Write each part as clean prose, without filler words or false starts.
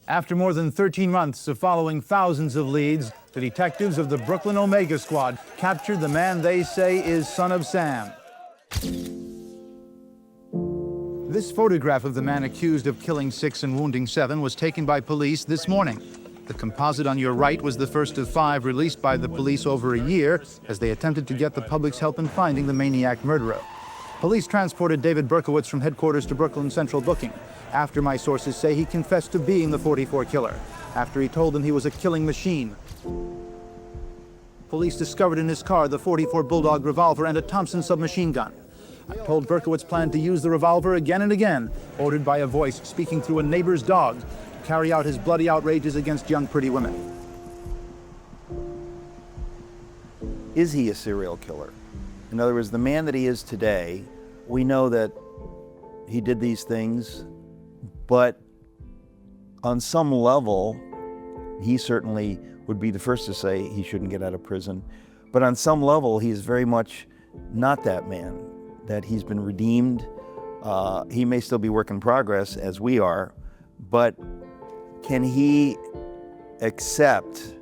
After more than 13 months of following thousands of leads, the detectives of the Brooklyn Omega Squad captured the man they say is Son of Sam. This photograph of the man accused of killing 6 and wounding 7 was taken by police this morning. The composite on your right was the first of 5 released by the police over a year as they attempted to get the public's help in finding the maniac murderer. Police transported David Berkowitz from headquarters to Brooklyn Central Booking after my sources say he confessed to being the 44 killer, after he told them he was a killing machine. Police discovered in his car the .44 Bulldog revolver and a Thompson submachine gun. I'm told Berkowitz planned to use the revolver again and again, ordered by a voice speaking through a neighbor's dog, to carry out his bloody outrages against young, pretty women. Is he a serial killer? In other words, the man that he is today, we know that he did these things, but on some level, he certainly would be the first to say he shouldn't get out of prison. But on some level, he is very much not that man, that he's been redeemed. He may still be work in progress, as we are, but can he accept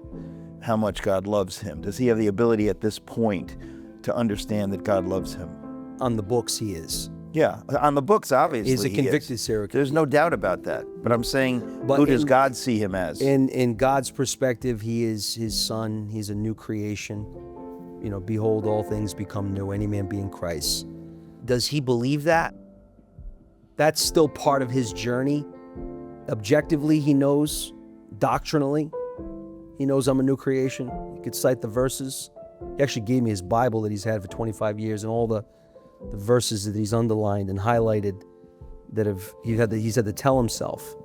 how much God loves him? Does he have the ability at this point to understand that God loves him? On the books, he is. Yeah, on the books, obviously, He's a convicted serial killer. There's no doubt about that. But I'm saying, who does God see him as? In God's perspective, he is his son. He's a new creation. You know, behold, all things become new, any man being Christ. Does he believe that? That's still part of his journey. Objectively, he knows. Doctrinally, he knows I'm a new creation. He could cite the verses. He actually gave me his Bible that he's had for 25 years and all the verses that he's underlined and highlighted that he's had to tell himself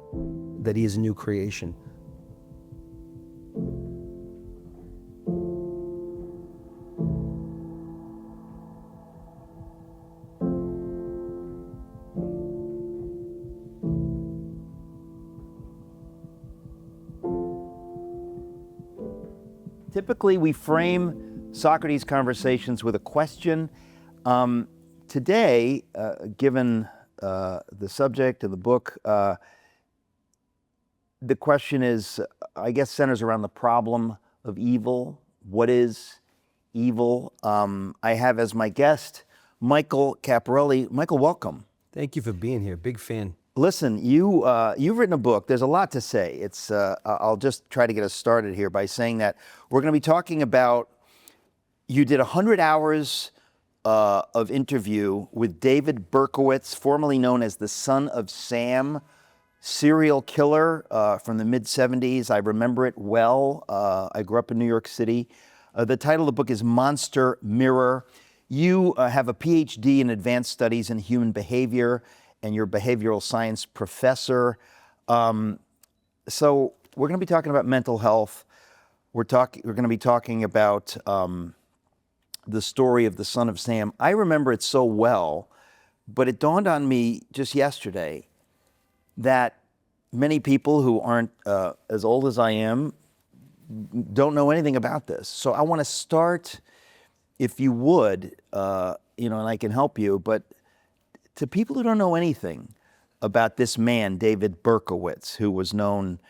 that he is a new creation. Typically, we frame Socrates' conversations with a question. Today, given the subject of the book, the question is, I guess, centers around the problem of evil. What is evil? I have as my guest Michael Caparelli. Michael, welcome. Thank you for being here. Big fan. Listen, you've written a book. There's a lot to say. It's I'll just try to get us started here by saying that we're going to be talking about, you did 100 hours of interview with David Berkowitz, formerly known as the Son of Sam, serial killer from the mid-'70s. I remember it well. I grew up in New York City. The title of the book is Monster Mirror. You have a PhD in advanced studies in human behavior, and you're a behavioral science professor. So we're going to be talking about mental health. We're going to be talking about the story of the Son of Sam. I remember it so well, but it dawned on me just yesterday that many people who aren't as old as I am don't know anything about this. So I want to start, if you would, and I can help you, but to people who don't know anything about this man, David Berkowitz, who was known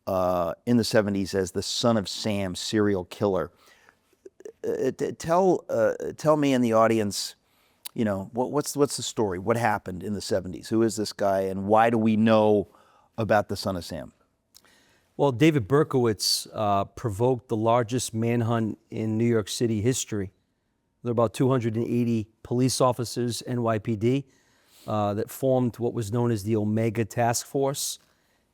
in the 70s as the Son of Sam serial killer, tell me and the audience, what's the story? What happened in the 70s? Who is this guy, and why do we know about the Son of Sam? Well, David Berkowitz provoked the largest manhunt in New York City history. There were about 280 police officers, NYPD, that formed what was known as the Omega Task Force.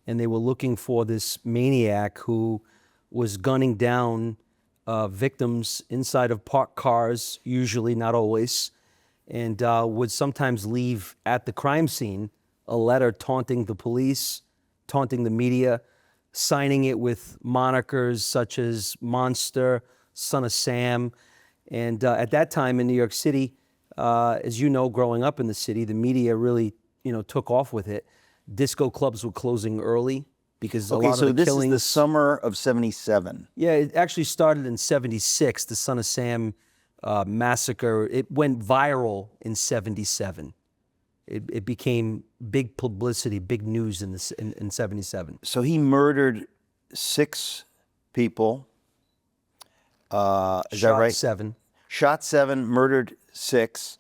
And they were looking for this maniac who was gunning down victims inside of parked cars, usually, not always, and would sometimes leave at the crime scene a letter taunting the police, taunting the media, signing it with monikers such as Monster, Son of Sam. And at that time in New York City, as you know, growing up in the city, the media really, took off with it. Disco clubs were closing early because a lot of the killings... Okay, so this is the summer of 77. Yeah, it actually started in 76, the Son of Sam massacre. It went viral in 77. it became big publicity, big news in 77. So he murdered 6 people. Is that Shot right? 7. Shot 7, murdered 6,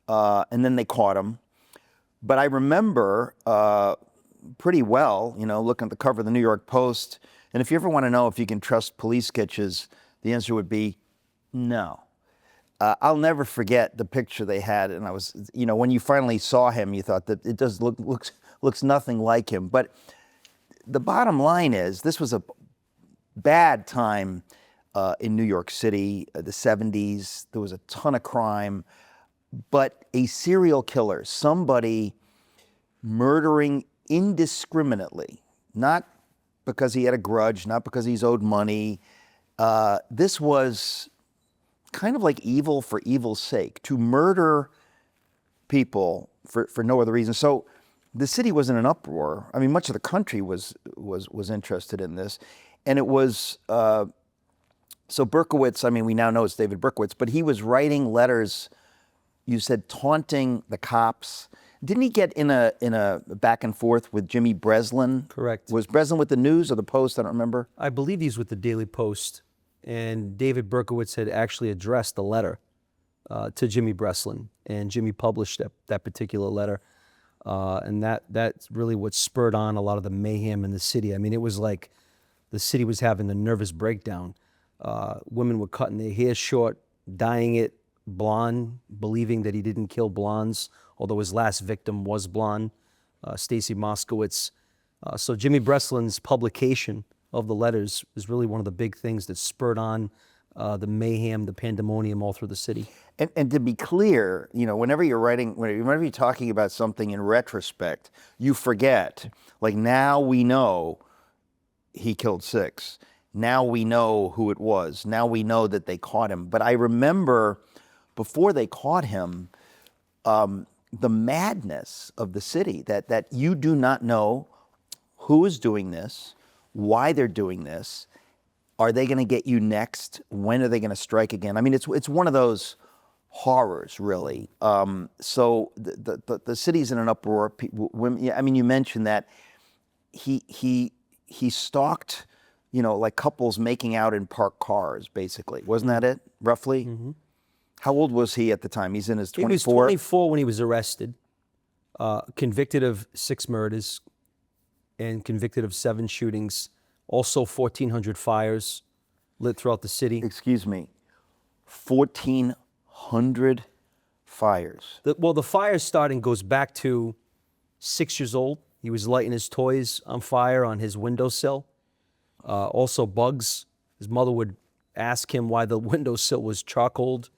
and then they caught him. But I remember pretty well, looking at the cover of the New York Post, and if you ever want to know if you can trust police sketches, the answer would be no. I'll never forget the picture they had, and I was, when you finally saw him, you thought that it does looks nothing like him. But the bottom line is, this was a bad time in New York City, the 70s. There was a ton of crime, but a serial killer, somebody murdering indiscriminately, not because he had a grudge, not because he's owed money. This was kind of like evil for evil's sake, to murder people for no other reason. So the city was in an uproar. I mean, much of the country was interested in this, and it was so Berkowitz. I mean, we now know it's David Berkowitz, but he was writing letters. You said taunting the cops. Didn't he get in a back and forth with Jimmy Breslin? Correct. Was Breslin with the News or the Post? I don't remember. I believe he's with the Daily Post. And David Berkowitz had actually addressed the letter to Jimmy Breslin, and Jimmy published that particular letter. And that's really what spurred on a lot of the mayhem in the city. I mean, it was like the city was having a nervous breakdown. Women were cutting their hair short, dyeing it blonde, believing that he didn't kill blondes, although his last victim was blonde, Stacy Moskowitz. So Jimmy Breslin's publication of the letters is really one of the big things that spurred on the mayhem, the pandemonium all through the city. And to be clear, whenever you're talking about something in retrospect, you forget. Like, now we know he killed 6. Now we know who it was. Now we know that they caught him. But I remember before they caught him, the madness of the city, that you do not know who is doing this, why they're doing this. Are they going to get you next? When are they going to strike again? I mean, it's one of those horrors, really. So the city's in an uproar. I mean, you mentioned that he stalked, like couples making out in parked cars, basically. Wasn't that it, roughly? Mm-hmm. How old was he at the time? He's in his 24? He was 24 when he was arrested, convicted of 6 murders, and convicted of 7 shootings, also 1,400 fires lit throughout the city. Excuse me, 1,400 fires? The fire starting goes back to 6 years old. He was lighting his toys on fire on his windowsill. Also bugs. His mother would ask him why the windowsill was charcoaled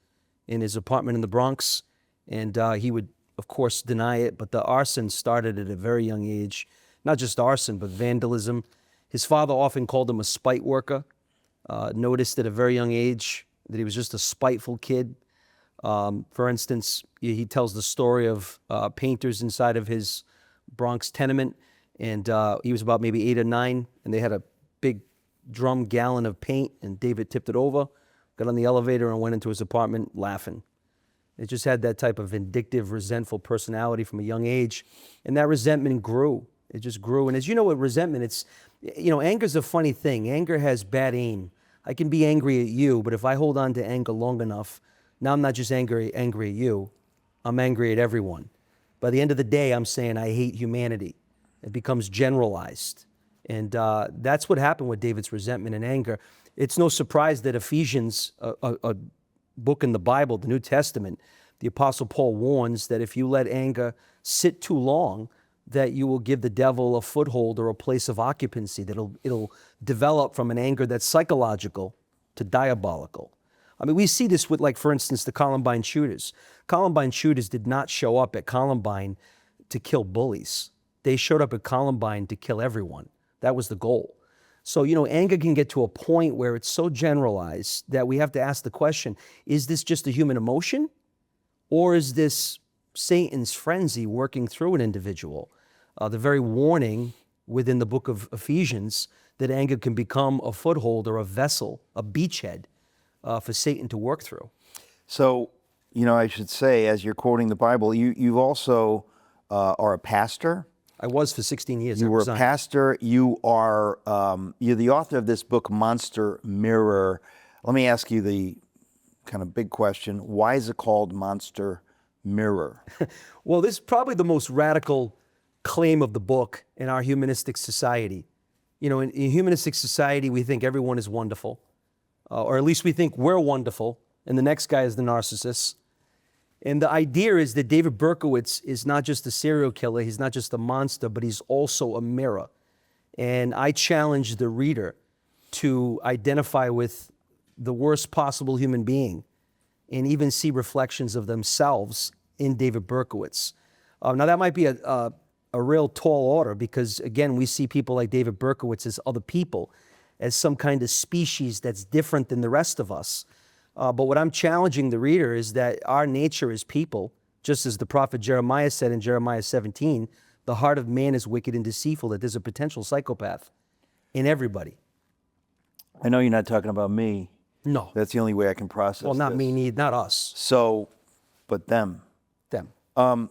in his apartment in the Bronx, and he would, of course, deny it. But the arson started at a very young age. Not just arson, but vandalism. His father often called him a spite worker. Noticed at a very young age that he was just a spiteful kid. For instance, he tells the story of painters inside of his Bronx tenement, and he was about maybe 8 or 9, and they had a big drum gallon of paint, and David tipped it over, got on the elevator, and went into his apartment laughing. It just had that type of vindictive, resentful personality from a young age, and that resentment grew. It just grew. And as you know, with resentment, it's, anger's a funny thing. Anger has bad aim. I can be angry at you, but if I hold on to anger long enough, now I'm not just angry at you, I'm angry at everyone. By the end of the day, I'm saying I hate humanity. It becomes generalized. And that's what happened with David's resentment and anger. It's no surprise that Ephesians, a book in the Bible, the New Testament, the Apostle Paul warns that if you let anger sit too long, that you will give the devil a foothold or a place of occupancy, that it'll develop from an anger that's psychological to diabolical. I mean, we see this with, like, for instance, the Columbine shooters. Columbine shooters did not show up at Columbine to kill bullies. They showed up at Columbine to kill everyone. That was the goal. So, anger can get to a point where it's so generalized that we have to ask the question, is this just a human emotion? Or is this Satan's frenzy working through an individual? The very warning within the book of Ephesians that anger can become a foothold or a vessel, a beachhead for Satan to work through. So, I should say, as you're quoting the Bible, you've also are a pastor. I was for 16 years. You I were a resigned. pastor. You are you're the author of this book, Monster Mirror. Let me ask you the kind of big question: why is it called Monster Mirror? Well, this is probably the most radical claim of the book in our humanistic society. You know, in humanistic society, we think everyone is wonderful, or at least we think we're wonderful, and the next guy is the narcissist. And the idea is that David Berkowitz is not just a serial killer, he's not just a monster, but he's also a mirror. And I challenge the reader to identify with the worst possible human being and even see reflections of themselves in David Berkowitz. Now, that might be a real tall order because, again, we see people like David Berkowitz as other people, as some kind of species that's different than the rest of us. But what I'm challenging the reader is that our nature is people, just as the prophet Jeremiah said in Jeremiah 17, the heart of man is wicked and deceitful, that there's a potential psychopath in everybody. I know you're not talking about me. No. That's the only way I can process Well, not this. me, not us, So, but them. them.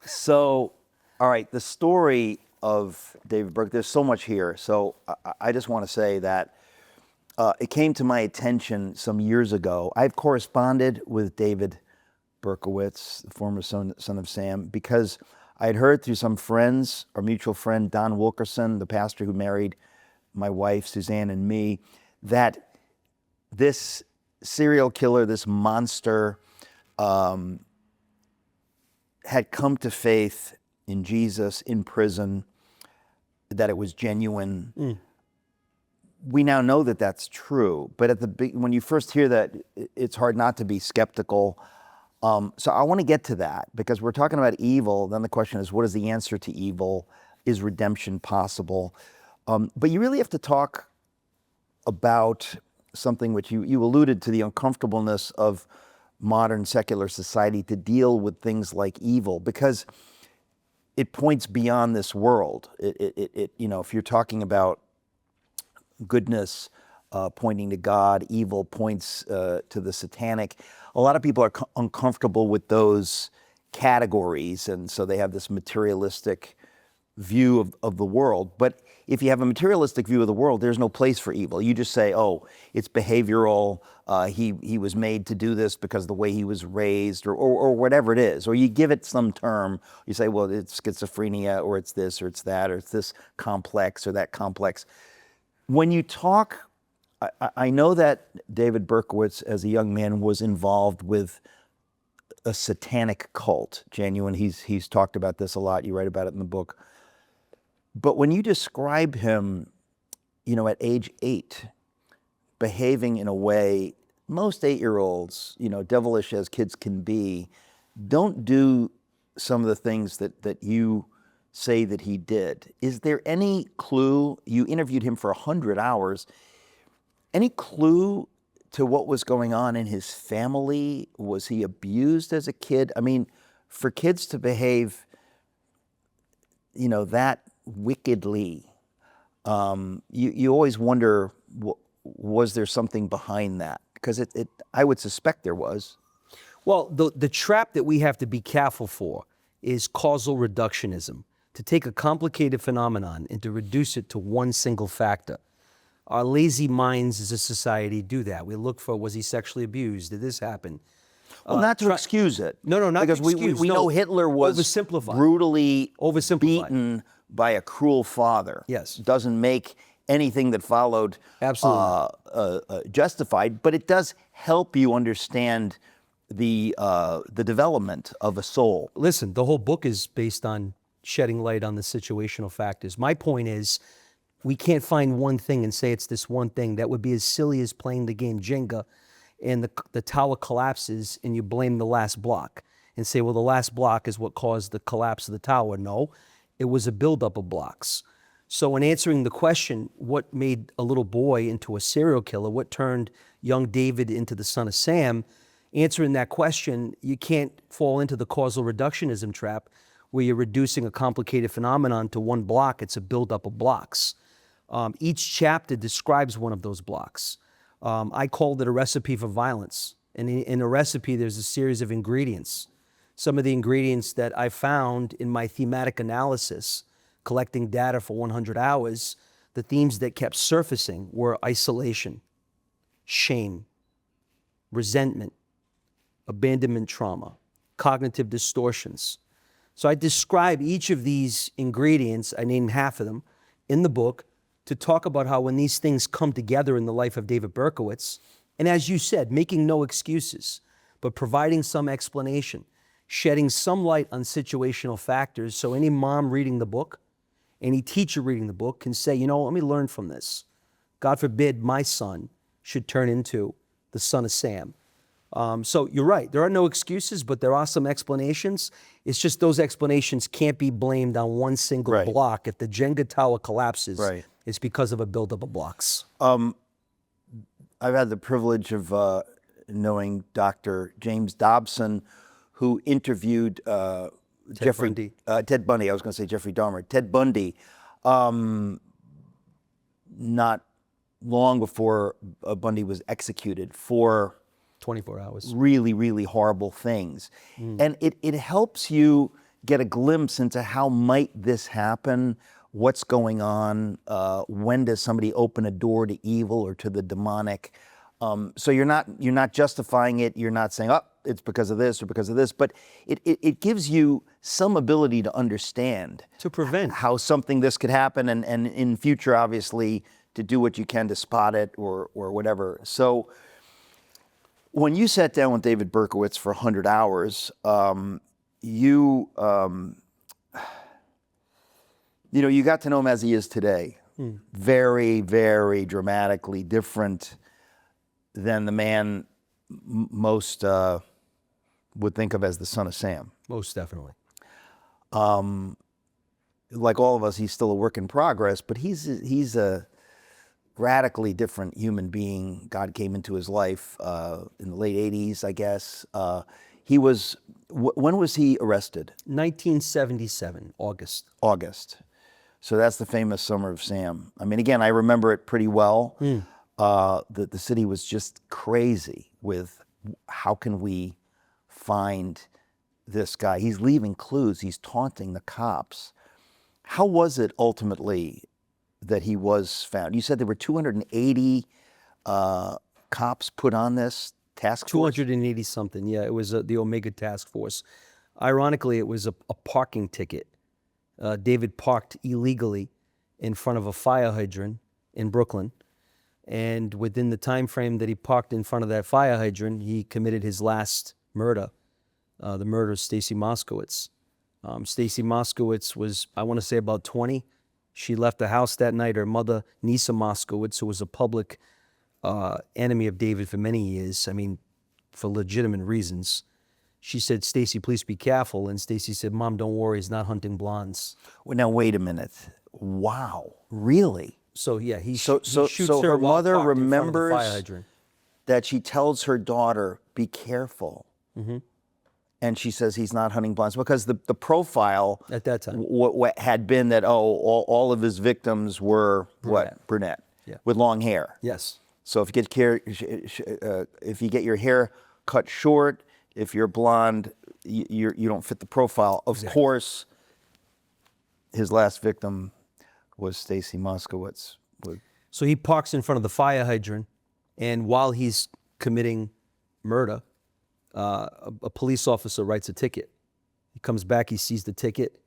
So, all right, the story of David Berkowitz, there's so much here. So I just want to say that it came to my attention some years ago. I've corresponded with David Berkowitz, the former son of Sam, because I had heard through some friends, our mutual friend Don Wilkerson, the pastor who married my wife, Suzanne, and me, that this serial killer, this monster, had come to faith in Jesus in prison, that it was genuine. We now know that that's true, but when you first hear that, it's hard not to be skeptical. So I want to get to that because we're talking about evil. Then the question is, what is the answer to evil? Is redemption possible? But you really have to talk about something which you alluded to, the uncomfortableness of modern secular society to deal with things like evil, because it points beyond this world. If you're talking about goodness pointing to God, evil points to the satanic. A lot of people are uncomfortable with those categories, and so they have this materialistic view of the world. But if you have a materialistic view of the world, there's no place for evil. You just say, oh, it's behavioral. He was made to do this because of the way he was raised, or whatever it is. Or you give it some term. You say, well, it's schizophrenia, or it's this, or it's that, or it's this complex or that complex. When you talk, I know that David Berkowitz, as a young man, was involved with a satanic cult. Genuine. He's talked about this a lot. You write about it in the book. But when you describe him, at age 8, behaving in a way most 8-year-olds, devilish as kids can be, don't do some of the things that you say that he did. Is there any clue? You interviewed him for 100 hours. Any clue to what was going on in his family? Was he abused as a kid? I mean, for kids to behave, that wickedly, you always wonder, was there something behind that? Because I would suspect there was. Well, the trap that we have to be careful for is causal reductionism, to take a complicated phenomenon and to reduce it to one single factor. Our lazy minds as a society do that. We look for, was he sexually abused? Did this happen? Well, not to excuse it. No, not because to excuse. we know Hitler was brutally beaten by a cruel father. Yes. Doesn't make anything that followed justified, but it does help you understand the development of a soul. Listen, the whole book is based on shedding light on the situational factors. My point is, we can't find one thing and say it's this one thing. That would be as silly as playing the game Jenga and the tower collapses and you blame the last block and say, well, the last block is what caused the collapse of the tower. No, it was a buildup of blocks. So in answering the question, what made a little boy into a serial killer, what turned young David into the son of Sam, answering that question, you can't fall into the causal reductionism trap where you're reducing a complicated phenomenon to one block. It's a buildup of blocks. Each chapter describes one of those blocks. I called it a recipe for violence. And in a recipe, there's a series of ingredients. Some of the ingredients that I found in my thematic analysis, collecting data for 100 hours, the themes that kept surfacing were isolation, shame, resentment, abandonment trauma, cognitive distortions. So I describe each of these ingredients, I named half of them, in the book to talk about how when these things come together in the life of David Berkowitz, and as you said, making no excuses, but providing some explanation, shedding some light on situational factors so any mom reading the book, any teacher reading the book can say, you know, let me learn from this. God forbid my son should turn into the son of Sam. So you're right, there are no excuses, but there are some explanations. It's just those explanations can't be blamed on one single Right. block. If the Jenga tower collapses, Right. it's because of a buildup of blocks. I've had the privilege of knowing Dr. James Dobson, who interviewed Jeffrey Bundy. Ted Bundy. I was going to say Jeffrey Dahmer. Ted Bundy, not long before Bundy was executed for 24 hours. really, really horrible things. And it helps you get a glimpse into how might this happen, what's going on, when does somebody open a door to evil or to the demonic. So you're not justifying it, you're not saying, oh, it's because of this or because of this, but it gives you some ability to understand. To prevent. How something this could happen, and in future, obviously, to do what you can to spot it or whatever. So when you sat down with David Berkowitz for 100 hours, you got to know him as he is today. Very, very dramatically different than the man most would think of as the son of Sam. Most definitely. Like all of us, he's still a work in progress, but he's a radically different human being. God came into his life in the late 80s, I guess. When was he arrested? 1977, August. August. So that's the famous Summer of Sam. I mean, again, I remember it pretty well. The city was just crazy with how can we find this guy? He's leaving clues. He's taunting the cops. How was it ultimately that he was found? You said there were 280 cops put on this task force? 280 something, yeah. It was the Omega Task Force. Ironically, it was a parking ticket. David parked illegally in front of a fire hydrant in Brooklyn. And within the time frame that he parked in front of that fire hydrant, he committed his last murder, the murder of Stacy Moskowitz. Stacy Moskowitz was, I want to say, about 20. She left the house that night. Her mother, Nisa Moskowitz, who was a public enemy of David for many years, I mean, for legitimate reasons, she said, "Stacy, please be careful." And Stacy said, "Mom, don't worry, he's not hunting blondes." Well, now, wait a minute. Wow, really? So yeah, he So shoots her her while mother parked in front of the remembers fire hydrant. that she tells her daughter, be careful. And she says he's not hunting blondes because the profile At that time. what had been that, all of his victims were brunette Yeah. with long hair. Yes. So if you get your hair cut short, if you're blonde, you don't fit the profile. Of course, his last victim was Stacy Moskowitz. So he parks in front of the fire hydrant, and while he's committing murder, a police officer writes a ticket. He comes back, he sees the ticket,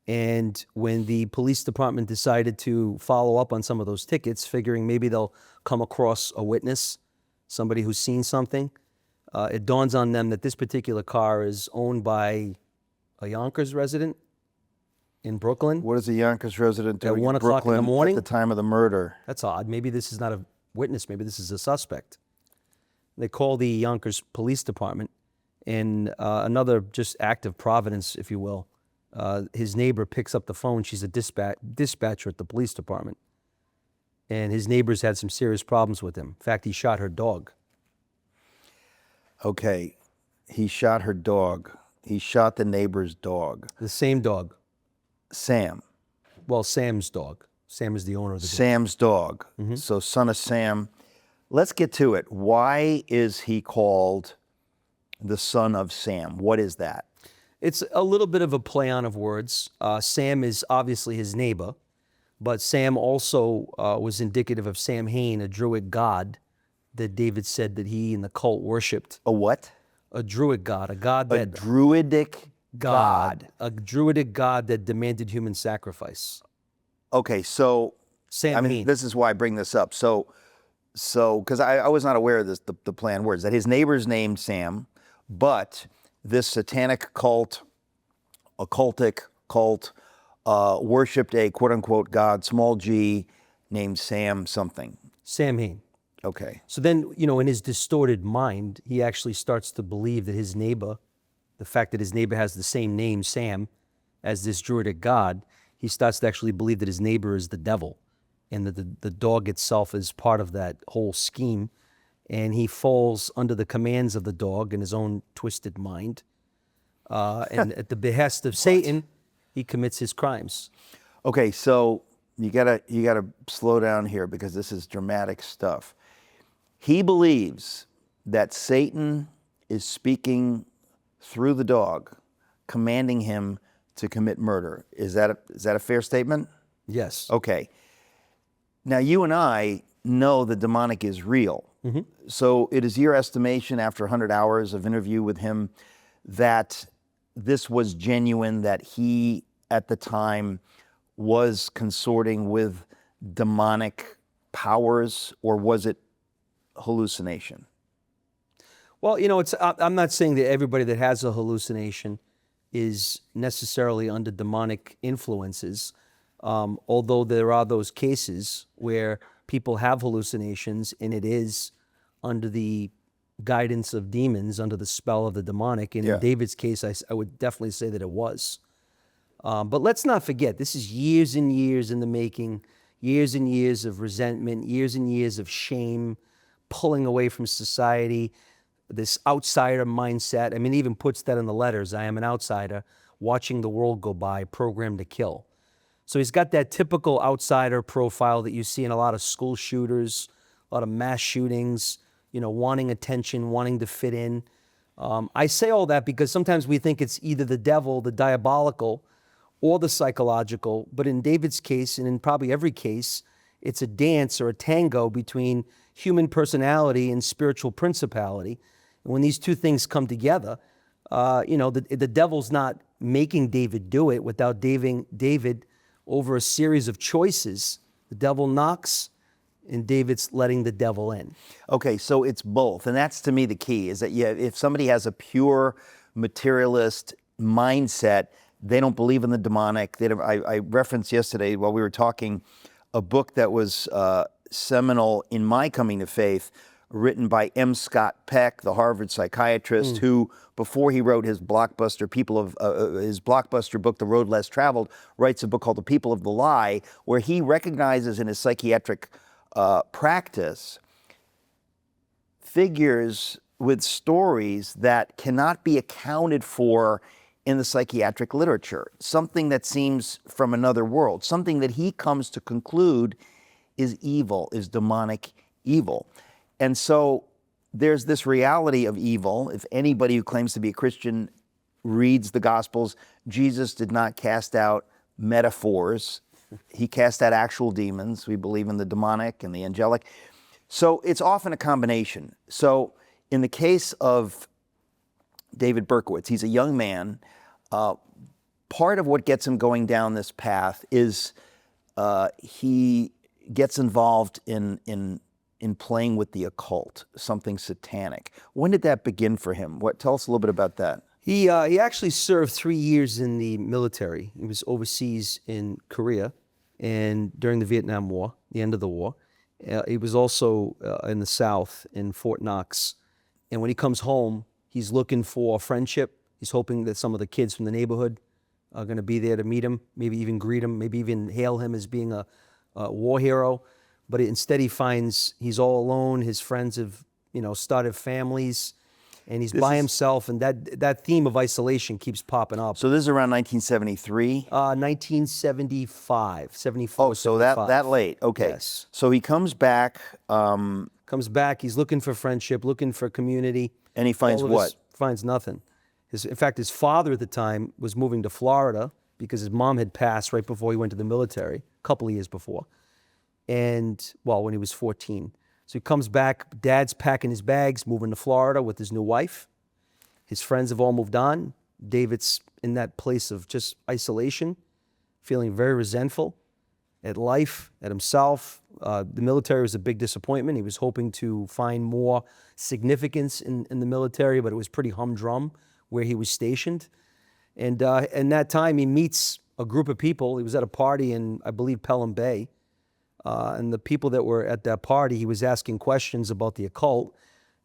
and when the police department decided to follow up on some of those tickets, figuring maybe they'll come across a witness, somebody who's seen something, it dawns on them that this particular car is owned by a Yonkers resident in Brooklyn. What does a Yonkers resident do At 1 o'clock in the Brooklyn morning? at the time of the murder? That's odd. Maybe this is not a witness. Maybe this is a suspect. They call the Yonkers Police Department, and another just act of providence, if you will. His neighbor picks up the phone. She's a dispatcher at the police department. And his neighbor's had some serious problems with him. In fact, he shot her dog. Okay, he shot her dog. He shot the neighbor's dog. The same dog. Sam. Well, Sam's dog. Sam is the owner of the dog. Sam's dog. So son of Sam. Let's get to it. Why is he called the son of Sam? What is that? It's a little bit of a play on of words. Sam is obviously his neighbor, but Sam also was indicative of Samhain, a Druid god that David said that he and the cult worshipped. A what? A Druid god, a god A that druidic god. a Druidic god that demanded human sacrifice. Okay, so Samhain. I mean, this is why I bring this up. So because I was not aware of this, the play on words, that his neighbor's named Sam, but this satanic cult, occultic cult, worshipped a quote-unquote god, small g, named Sam something. Samhain. Okay. So then, in his distorted mind, he actually starts to believe that his neighbor, the fact that his neighbor has the same name, Sam, as this Druidic god, he starts to actually believe that his neighbor is the devil and that the dog itself is part of that whole scheme. And he falls under the commands of the dog in his own twisted mind. And at the behest of Satan, he commits his crimes. Okay, so you gotta slow down here because this is dramatic stuff. He believes that Satan is speaking through the dog, commanding him to commit murder. Is that a fair statement? Yes. Okay. Now you and I know the demonic is real. Mm-hmm. So it is your estimation after 100 hours of interview with him that this was genuine, that he at the time was consorting with demonic powers, or was it hallucination? Well, I'm not saying that everybody that has a hallucination is necessarily under demonic influences, although there are those cases where people have hallucinations and it is under the guidance of demons, under the spell of the demonic. And in David's case, I would definitely say that it was. But let's not forget, this is years and years in the making, years and years of resentment, years and years of shame, pulling away from society, this outsider mindset. I mean, he even puts that in the letters. I am an outsider, watching the world go by, programmed to kill. So he's got that typical outsider profile that you see in a lot of school shooters, a lot of mass shootings, wanting attention, wanting to fit in. I say all that because sometimes we think it's either the devil, the diabolical, or the psychological. But in David's case, and in probably every case, it's a dance or a tango between human personality and spiritual principality. And when these two things come together, the devil's not making David do it without David over a series of choices. The devil knocks, and David's letting the devil in. Okay, so it's both. And that's, to me, the key, is that if somebody has a pure materialist mindset, they don't believe in the demonic. I referenced yesterday while we were talking a book that was seminal in my coming to faith, written by M. Scott Peck, the Harvard psychiatrist, who, before he wrote his blockbuster book, The Road Less Traveled, writes a book called The People of the Lie, where he recognizes in his psychiatric practice figures with stories that cannot be accounted for in the psychiatric literature, something that seems from another world, something that he comes to conclude is evil, is demonic evil. And so there's this reality of evil. If anybody who claims to be a Christian reads the Gospels, Jesus did not cast out metaphors. He cast out actual demons. We believe in the demonic and the angelic. So it's often a combination. So in the case of David Berkowitz, he's a young man. Part of what gets him going down this path is he gets involved in playing with the occult, something satanic. When did that begin for him? Tell us a little bit about that. He actually served 3 years in the military. He was overseas in Korea and during the Vietnam War, the end of the war. He was also in the South in Fort Knox. And when he comes home, he's looking for friendship. He's hoping that some of the kids from the neighborhood are going to be there to meet him, maybe even greet him, maybe even hail him as being a war hero. But instead he finds he's all alone. His friends have, started families, and he's by himself. And that theme of isolation keeps popping up. So this is around 1973? 1975, 74. Oh, so 75. that late. Okay. Yes. So he comes back. Comes back. He's looking for friendship, looking for community. And he finds what? Finds nothing. In fact, his father at the time was moving to Florida because his mom had passed right before he went to the military, a couple of years before. And, well, when he was 14. So he comes back, dad's packing his bags, moving to Florida with his new wife. His friends have all moved on. David's in that place of just isolation, feeling very resentful at life, at himself. The military was a big disappointment. He was hoping to find more significance in the military, but it was pretty humdrum where he was stationed. And in that time, he meets a group of people. He was at a party in, I believe, Pelham Bay. And the people that were at that party, he was asking questions about the occult.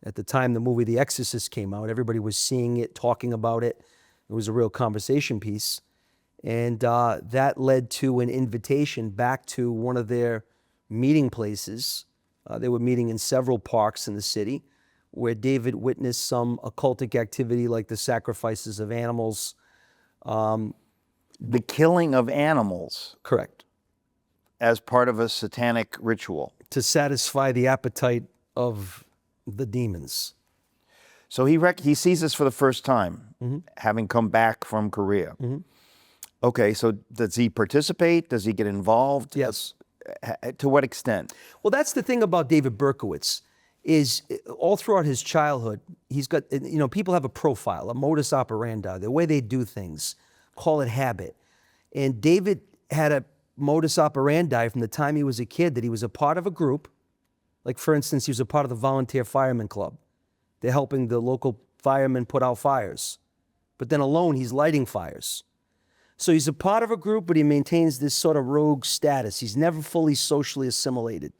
At the time the movie The Exorcist came out, everybody was seeing it, talking about it. It was a real conversation piece. And that led to an invitation back to one of their meeting places. They were meeting in several parks in the city where David witnessed some occultic activity like the sacrifices of animals. The killing of animals. Correct. As part of a satanic ritual. To satisfy the appetite of the demons. So he sees this for the first time, having come back from Korea. Okay, so does he participate? Does he get involved? Yes. To what extent? Well, that's the thing about David Berkowitz, is all throughout his childhood, he's got, people have a profile, a modus operandi, the way they do things, call it habit. And David had a modus operandi from the time he was a kid that he was a part of a group. Like, for instance, he was a part of the Volunteer Fireman Club. They're helping the local firemen put out fires. But then alone, he's lighting fires. So he's a part of a group, but he maintains this sort of rogue status. He's never fully socially assimilated.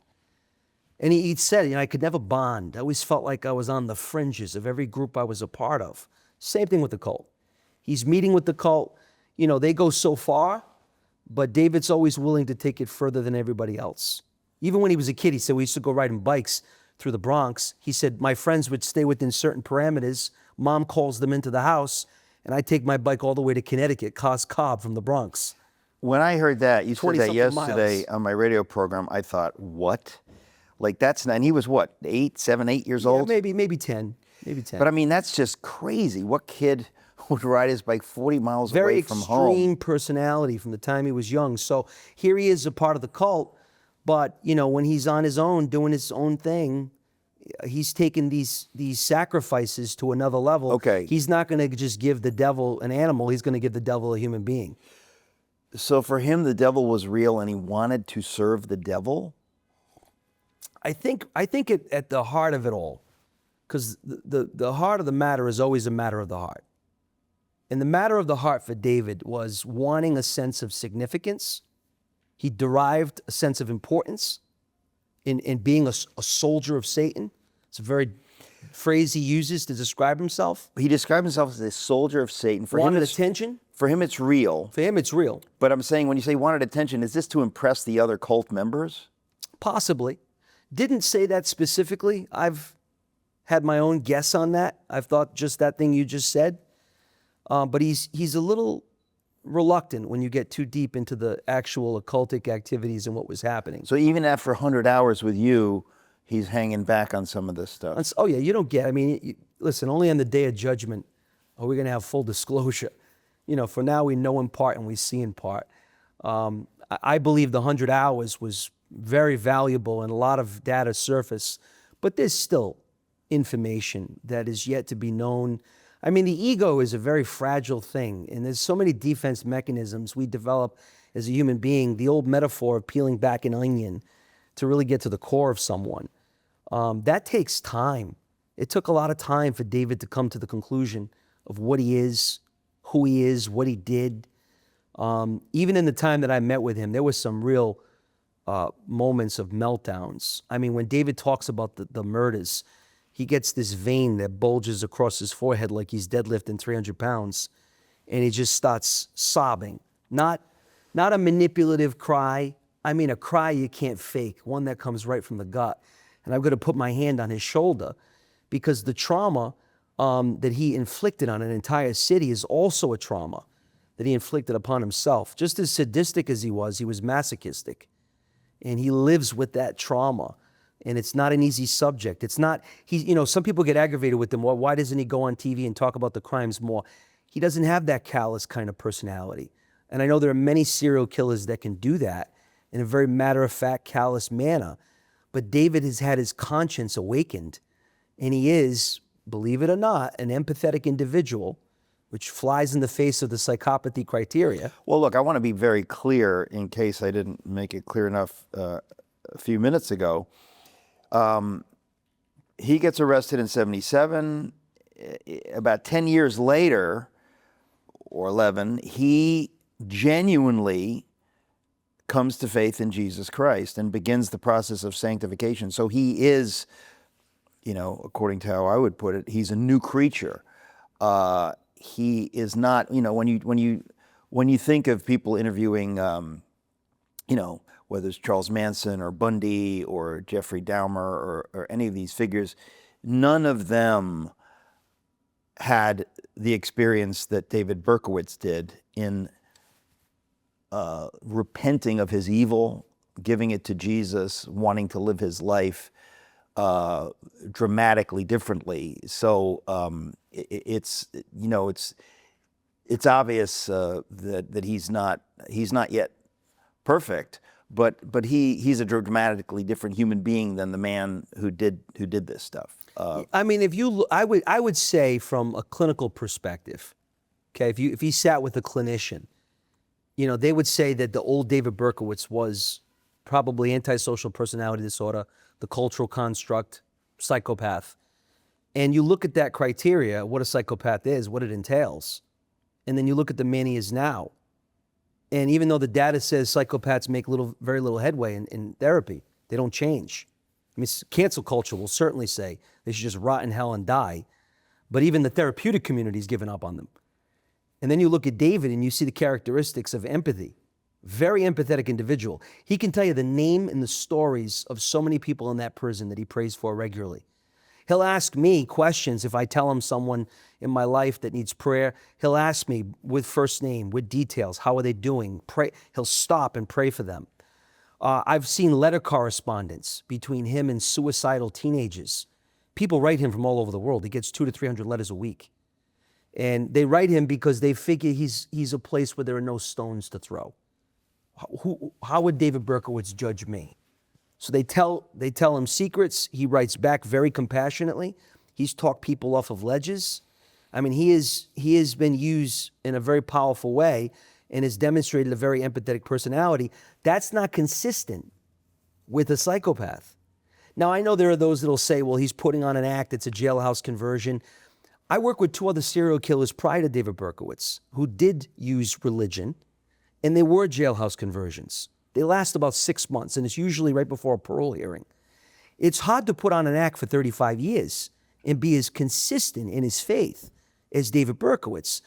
And he said, I could never bond. I always felt like I was on the fringes of every group I was a part of. Same thing with the cult. He's meeting with the cult. They go so far, but David's always willing to take it further than everybody else. Even when he was a kid, he said, we used to go riding bikes through the Bronx. He said, my friends would stay within certain parameters. Mom calls them into the house, and I take my bike all the way to Connecticut, Cobb from the Bronx. When I heard that, you said that yesterday miles. on my radio program, I thought, what? Like, that's not, and he was what, 8 years old? Maybe 10. But I mean, that's just crazy. What kid would ride his bike 40 miles away from home? Very extreme personality from the time he was young. So here he is, a part of the cult, but when he's on his own, doing his own thing, he's taken these sacrifices to another level. Okay. He's not going to just give the devil an animal. He's going to give the devil a human being. So for him, the devil was real and he wanted to serve the devil? I think at the heart of it all, because the heart of the matter is always a matter of the heart. And the matter of the heart for David was wanting a sense of significance. He derived a sense of importance in being a soldier of Satan. It's a very phrase he uses to describe himself. He described himself as a soldier of Satan. Wanted attention. For him, it's real. For him, it's real. But I'm saying, when you say wanted attention, is this to impress the other cult members? Possibly. Didn't say that specifically. I've had my own guess on that. I've thought just that thing you just said. But he's a little reluctant when you get too deep into the actual occultic activities and what was happening. So even after 100 hours with you, he's hanging back on some of this stuff. Oh yeah, you don't get, listen, only on the day of judgment are we going to have full disclosure. For now we know in part and we see in part. I believe the 100 hours was very valuable and a lot of data surfaced, but there's still information that is yet to be known. The ego is a very fragile thing, and there's so many defense mechanisms we develop as a human being. The old metaphor of peeling back an onion to really get to the core of someone, that takes time. It took a lot of time for David to come to the conclusion of what he is, who he is, what he did. Even in the time that I met with him, there was some real moments of meltdowns. When David talks about the murders, he gets this vein that bulges across his forehead like he's deadlifting 300 pounds, and he just starts sobbing. Not a manipulative cry. A cry you can't fake, one that comes right from the gut. And I'm going to put my hand on his shoulder because the trauma that he inflicted on an entire city is also a trauma that he inflicted upon himself. Just as sadistic as he was masochistic. And he lives with that trauma. and it's not an easy subject. It's not, some people get aggravated with him. Well, why doesn't he go on TV and talk about the crimes more? He doesn't have that callous kind of personality. And I know there are many serial killers that can do that in a very matter-of-fact, callous manner. But David has had his conscience awakened, and he is, believe it or not, an empathetic individual, which flies in the face of the psychopathy criteria. Well, look, I want to be very clear in case I didn't make it clear enough a few minutes ago. He gets arrested in 1977. About 10 years later, or 11, he genuinely comes to faith in Jesus Christ and begins the process of sanctification. So he is, according to how I would put it, he's a new creature. He is not, when you think of people interviewing, whether it's Charles Manson or Bundy or Jeffrey Dahmer or any of these figures, none of them had the experience that David Berkowitz did in repenting of his evil, giving it to Jesus, wanting to live his life dramatically differently. So it's obvious that he's not yet perfect, but he's a dramatically different human being than the man who did this stuff. I mean, I would say from a clinical perspective, okay, if he sat with a clinician, they would say that the old David Berkowitz was probably antisocial personality disorder, the cultural construct, psychopath. And you look at that criteria, what a psychopath is, what it entails, and then you look at the man he is now. And even though the data says psychopaths make very little headway in therapy, they don't change. I mean, cancel culture will certainly say they should just rot in hell and die, but even the therapeutic community's given up on them. And then you look at David and you see the characteristics of empathy. Very empathetic individual. He can tell you the name and the stories of so many people in that prison that he prays for regularly. He'll ask me questions if I tell him someone in my life that needs prayer. He'll ask me with first name, with details, how are they doing? Pray. He'll stop and pray for them. I've seen letter correspondence between him and suicidal teenagers. People write him from all over the world. He gets 200 to 300 letters a week. And they write him because they figure he's a place where there are no stones to throw. How would David Berkowitz judge me? So they tell him secrets. He writes back very compassionately. He's talked people off of ledges. I mean, he has been used in a very powerful way and has demonstrated a very empathetic personality. That's not consistent with a psychopath. Now, I know there are those that'll say, well, he's putting on an act. It's a jailhouse conversion. I worked with 2 other serial killers prior to David Berkowitz who did use religion, and they were jailhouse conversions. They last about 6 months, and it's usually right before a parole hearing. It's hard to put on an act for 35 years and be as consistent in his faith as David Berkowitz.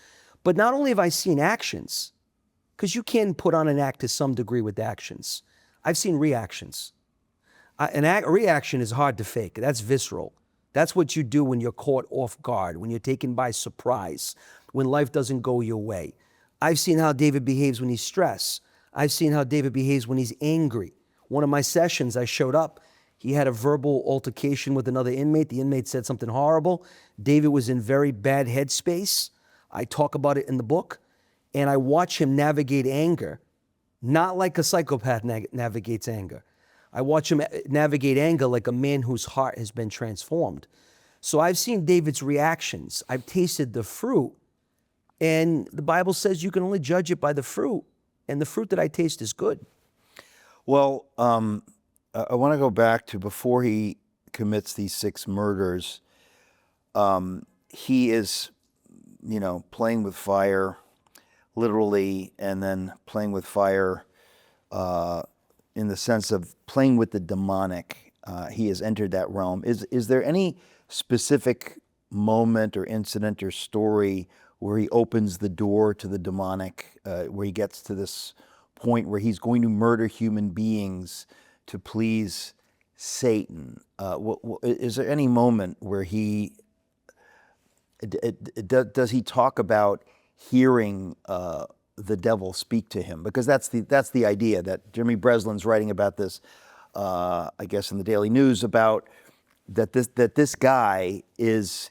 But not only have I seen actions, because you can put on an act to some degree with actions, I've seen reactions. A reaction is hard to fake. That's visceral. That's what you do when you're caught off guard, when you're taken by surprise, when life doesn't go your way. I've seen how David behaves when he's stressed. I've seen how David behaves when he's angry. One of my sessions, I showed up. He had a verbal altercation with another inmate. The inmate said something horrible. David was in very bad headspace. I talk about it in the book. And I watch him navigate anger, not like a psychopath navigates anger. I watch him navigate anger like a man whose heart has been transformed. So I've seen David's reactions. I've tasted the fruit. And the Bible says you can only judge it by the fruit. And the fruit that I taste is good. Well, I want to go back to before he commits these 6 murders. He is, playing with fire, literally, and then playing with fire in the sense of playing with the demonic. He has entered that realm. Is there any specific moment or incident or story where he opens the door to the demonic, where he gets to this point where he's going to murder human beings to please Satan? Is there any moment where does he talk about hearing the devil speak to him? Because that's the idea that Jimmy Breslin's writing about this I guess, in the Daily News about that this guy is,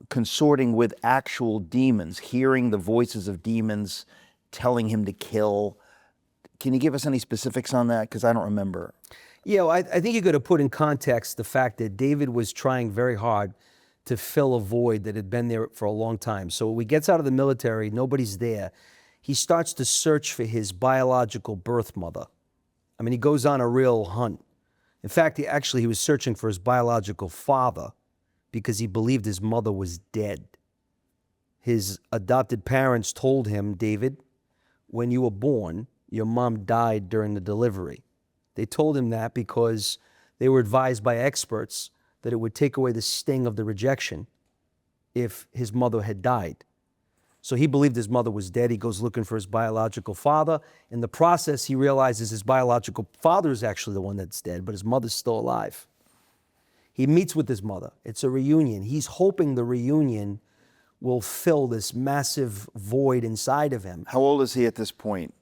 consorting with actual demons, hearing the voices of demons telling him to kill. Can you give us any specifics on that? Because I don't remember. Yeah, well, I think you got to put in context the fact that David was trying very hard to fill a void that had been there for a long time. So when he gets out of the military, nobody's there. He starts to search for his biological birth mother. I mean, he goes on a real hunt. In fact, he was searching for his biological father because he believed his mother was dead. His adopted parents told him, David, when you were born, your mom died during the delivery. They told him that because they were advised by experts that it would take away the sting of the rejection if his mother had died. So he believed his mother was dead. He goes looking for his biological father. In the process, he realizes his biological father is actually the one that's dead, but his mother's still alive. He meets with his mother. It's a reunion. He's hoping the reunion will fill this massive void inside of him. How old is he at this point?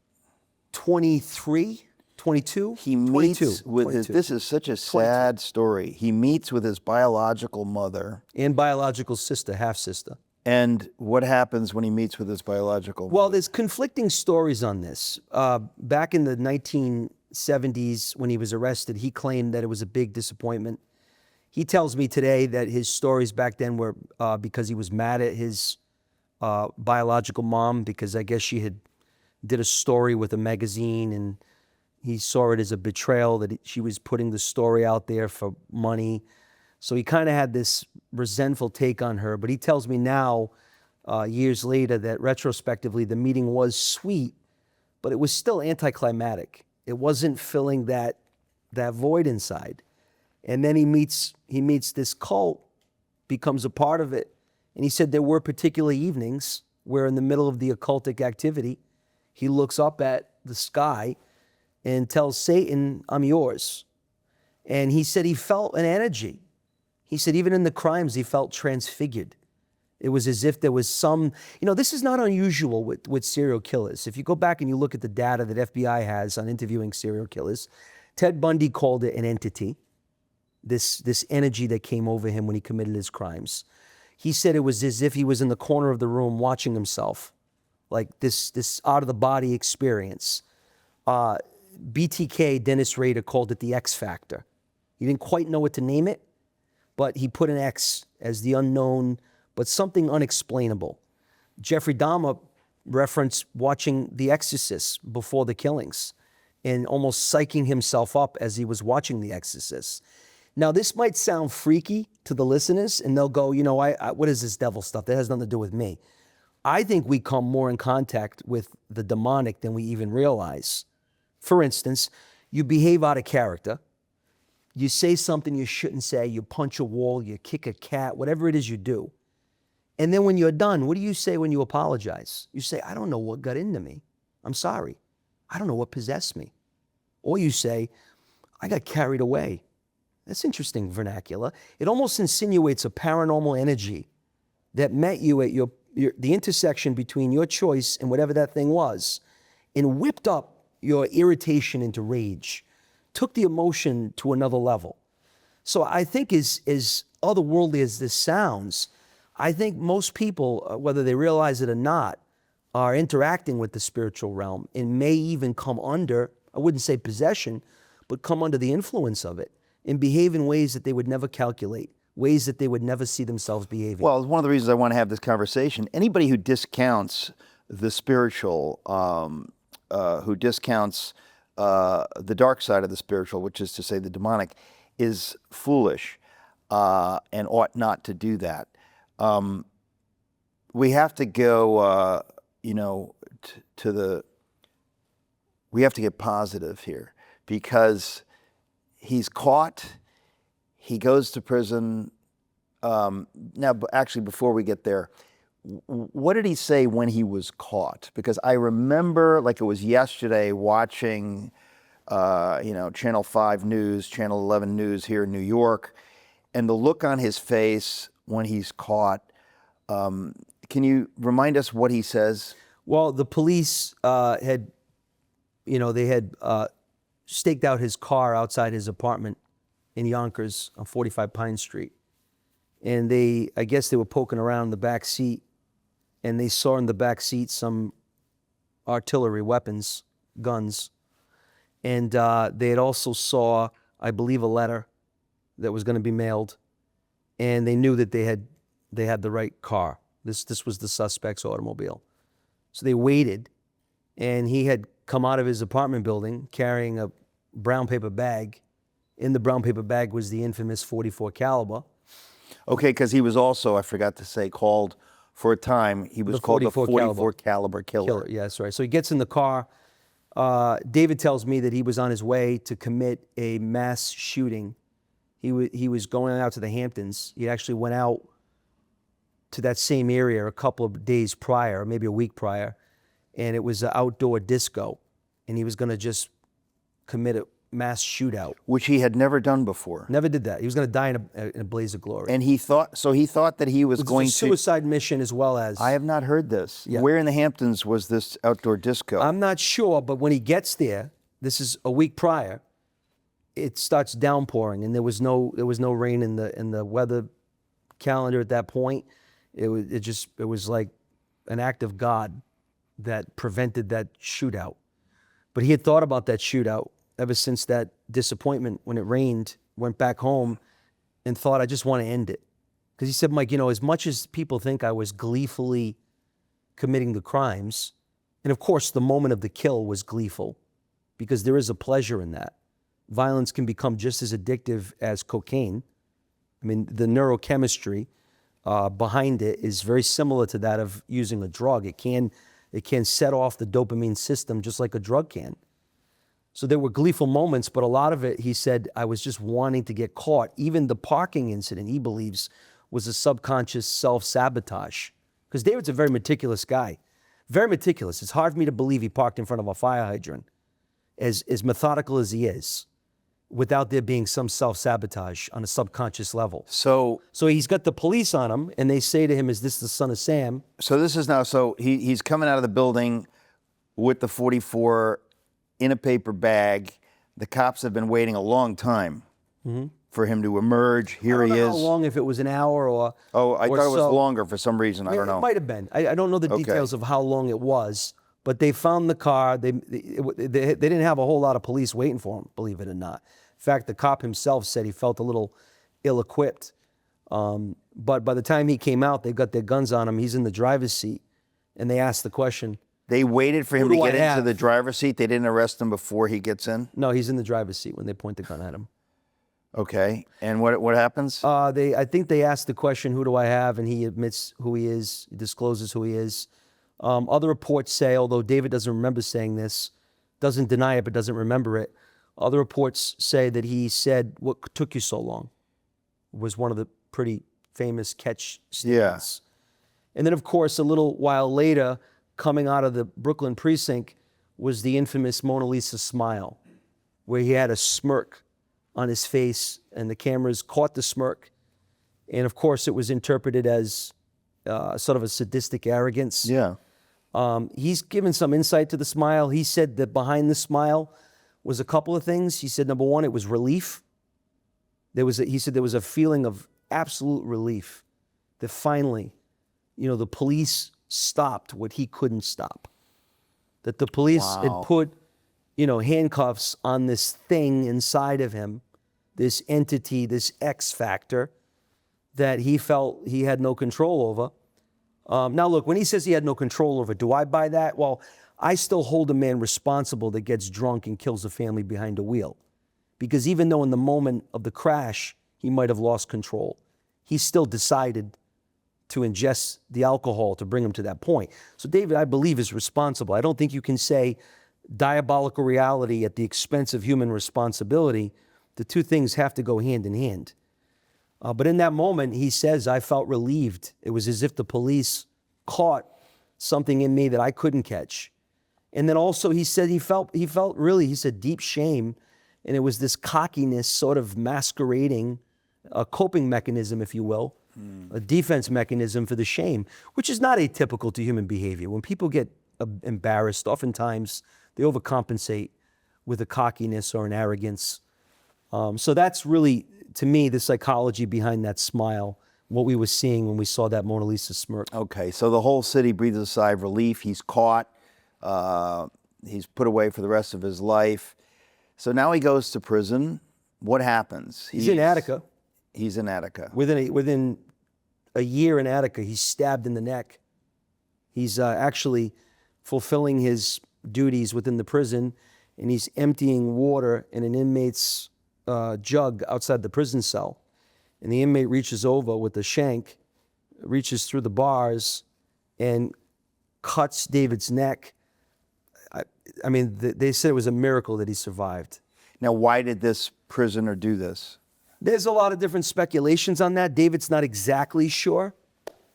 23, 22? He meets with his, this is such a sad story. He meets with his biological mother. And biological sister, half-sister. And what happens when he meets with his biological mother? Well, there's conflicting stories on this. Back in the 1970s, when he was arrested, he claimed that it was a big disappointment. He tells me today that his stories back then were because he was mad at his biological mom, because I guess she had did a story with a magazine and he saw it as a betrayal that she was putting the story out there for money. So he kind of had this resentful take on her. But he tells me now, years later, that retrospectively the meeting was sweet, but it was still anticlimactic. It wasn't filling that void inside. And then he meets this cult, becomes a part of it. And he said there were particular evenings where in the middle of the occultic activity, he looks up at the sky and tells Satan, I'm yours. And he said he felt an energy. He said even in the crimes, he felt transfigured. It was as if there was some, this is not unusual with serial killers. If you go back and you look at the data that FBI has on interviewing serial killers, Ted Bundy called it an entity, this energy that came over him when he committed his crimes. He said it was as if he was in the corner of the room watching himself, like this out-of-the-body experience. BTK, Dennis Rader, called it the X Factor. He didn't quite know what to name it, but he put an X as the unknown, but something unexplainable. Jeffrey Dahmer referenced watching The Exorcist before the killings and almost psyching himself up as he was watching The Exorcist. Now, this might sound freaky to the listeners, and they'll go, what is this devil stuff? That has nothing to do with me. I think we come more in contact with the demonic than we even realize. For instance, you behave out of character. You say something you shouldn't say. You punch a wall. You kick a cat. Whatever it is you do. And then when you're done, what do you say when you apologize? You say, I don't know what got into me. I'm sorry. I don't know what possessed me. Or you say, I got carried away. That's interesting vernacular. It almost insinuates a paranormal energy that met you at the intersection between your choice and whatever that thing was, and whipped up your irritation into rage, took the emotion to another level. So I think as otherworldly as this sounds, I think most people, whether they realize it or not, are interacting with the spiritual realm and may even come under, I wouldn't say possession, but come under the influence of it and behave in ways that they would never calculate, ways that they would never see themselves behaving. Well, one of the reasons I want to have this conversation, anybody who discounts the spiritual, who discounts the dark side of the spiritual, which is to say the demonic, is foolish and ought not to do that. We have to go, we have to get positive here, because he's caught, he goes to prison. Now, actually, before we get there, what did he say when he was caught? Because I remember, like it was yesterday, watching, Channel 5 News, Channel 11 News here in New York, and the look on his face when he's caught. Can you remind us what he says? Well, the police had staked out his car outside his apartment in Yonkers on 45 Pine Street. And I guess they were poking around in the back seat, and they saw in the back seat some artillery weapons, guns. And they had also saw, I believe, a letter that was going to be mailed, and they knew that they had the right car. This was the suspect's automobile. So they waited, and he had come out of his apartment building carrying a brown paper bag. In the brown paper bag was the infamous .44 caliber. Okay, because he was also, I forgot to say, called for a time. He was called the 44 caliber killer. Yeah, that's right. So he gets in the car. David tells me that he was on his way to commit a mass shooting. He was going out to the Hamptons. He actually went out to that same area a couple of days prior, maybe a week prior, and it was an outdoor disco, and he was going to just commit a mass shootout. Which he had never done before. Never did that. He was going to die in a blaze of glory. And he thought that he was going a suicide mission as well as... I have not heard this. Yeah. Where in the Hamptons was this outdoor disco? I'm not sure, but when he gets there, this is a week prior, it starts downpouring, and there was no rain in the weather calendar at that point. It was like an act of God that prevented that shootout. But he had thought about that shootout ever since that disappointment when it rained, went back home and thought, I just want to end it. Because he said, Mike, as much as people think I was gleefully committing the crimes, and of course the moment of the kill was gleeful, because there is a pleasure in that. Violence can become just as addictive as cocaine. I mean, the neurochemistry behind it is very similar to that of using a drug. It can set off the dopamine system just like a drug can. So there were gleeful moments, but a lot of it, he said, I was just wanting to get caught. Even the parking incident, he believes, was a subconscious self-sabotage. Because David's a very meticulous guy. Very meticulous. It's hard for me to believe he parked in front of a fire hydrant, as methodical as he is, without there being some self-sabotage on a subconscious level. So he's got the police on him, and they say to him, is this the son of Sam? So this is now, he's coming out of the building with the 44 in a paper bag. The cops have been waiting a long time for him to emerge. Here he is. I don't know how long, if it was an hour or... Oh, I thought it was longer for some reason. I don't know. It might have been. I don't know the details of how long it was, but they found the car. They didn't have a whole lot of police waiting for him, believe it or not. In fact, the cop himself said he felt a little ill-equipped. But by the time he came out, they got their guns on him. He's in the driver's seat, and they asked the question... They waited for him to get into the driver's seat? They didn't arrest him before he gets in? No, he's in the driver's seat when they point the gun at him. Okay. And what happens? I think they asked the question, who do I have? And he admits who he is. He discloses who he is. Other reports say, although David doesn't remember saying this, doesn't deny it, but doesn't remember it, other reports say that he said, what took you so long? Was one of the pretty famous catch statements. Yeah. And then, of course, a little while later, coming out of the Brooklyn precinct was the infamous Mona Lisa smile, where he had a smirk on his face, and the cameras caught the smirk. And of course, it was interpreted as sort of a sadistic arrogance. Yeah. He's given some insight to the smile. He said that behind the smile was a couple of things. He said, number one, it was relief. He said there was a feeling of absolute relief that finally, the police stopped what he couldn't stop. That the police had put, handcuffs on this thing inside of him, this entity, this X factor that he felt he had no control over. Now look, when he says he had no control over, do I buy that? Well, I still hold a man responsible that gets drunk and kills a family behind a wheel. Because even though in the moment of the crash, he might have lost control, he still decided to ingest the alcohol to bring him to that point. So David, I believe, is responsible. I don't think you can say diabolical reality at the expense of human responsibility. The two things have to go hand in hand. But in that moment, he says, I felt relieved. It was as if the police caught something in me that I couldn't catch. And then also he said he felt really, he said, deep shame. And it was this cockiness sort of masquerading a coping mechanism, if you will, a defense mechanism for the shame, which is not atypical to human behavior. When people get embarrassed, oftentimes they overcompensate with a cockiness or an arrogance. So that's really, to me, the psychology behind that smile, what we were seeing when we saw that Mona Lisa smirk. Okay, so the whole city breathes a sigh of relief. He's caught. He's put away for the rest of his life. So now he goes to prison. What happens? He's in Attica. He's in Attica. Within a year in Attica, he's stabbed in the neck. He's actually fulfilling his duties within the prison, and he's emptying water in an inmate's jug outside the prison cell. And the inmate reaches over with a shank, reaches through the bars, and cuts David's neck. I mean, they said it was a miracle that he survived. Now, why did this prisoner do this? There's a lot of different speculations on that. David's not exactly sure.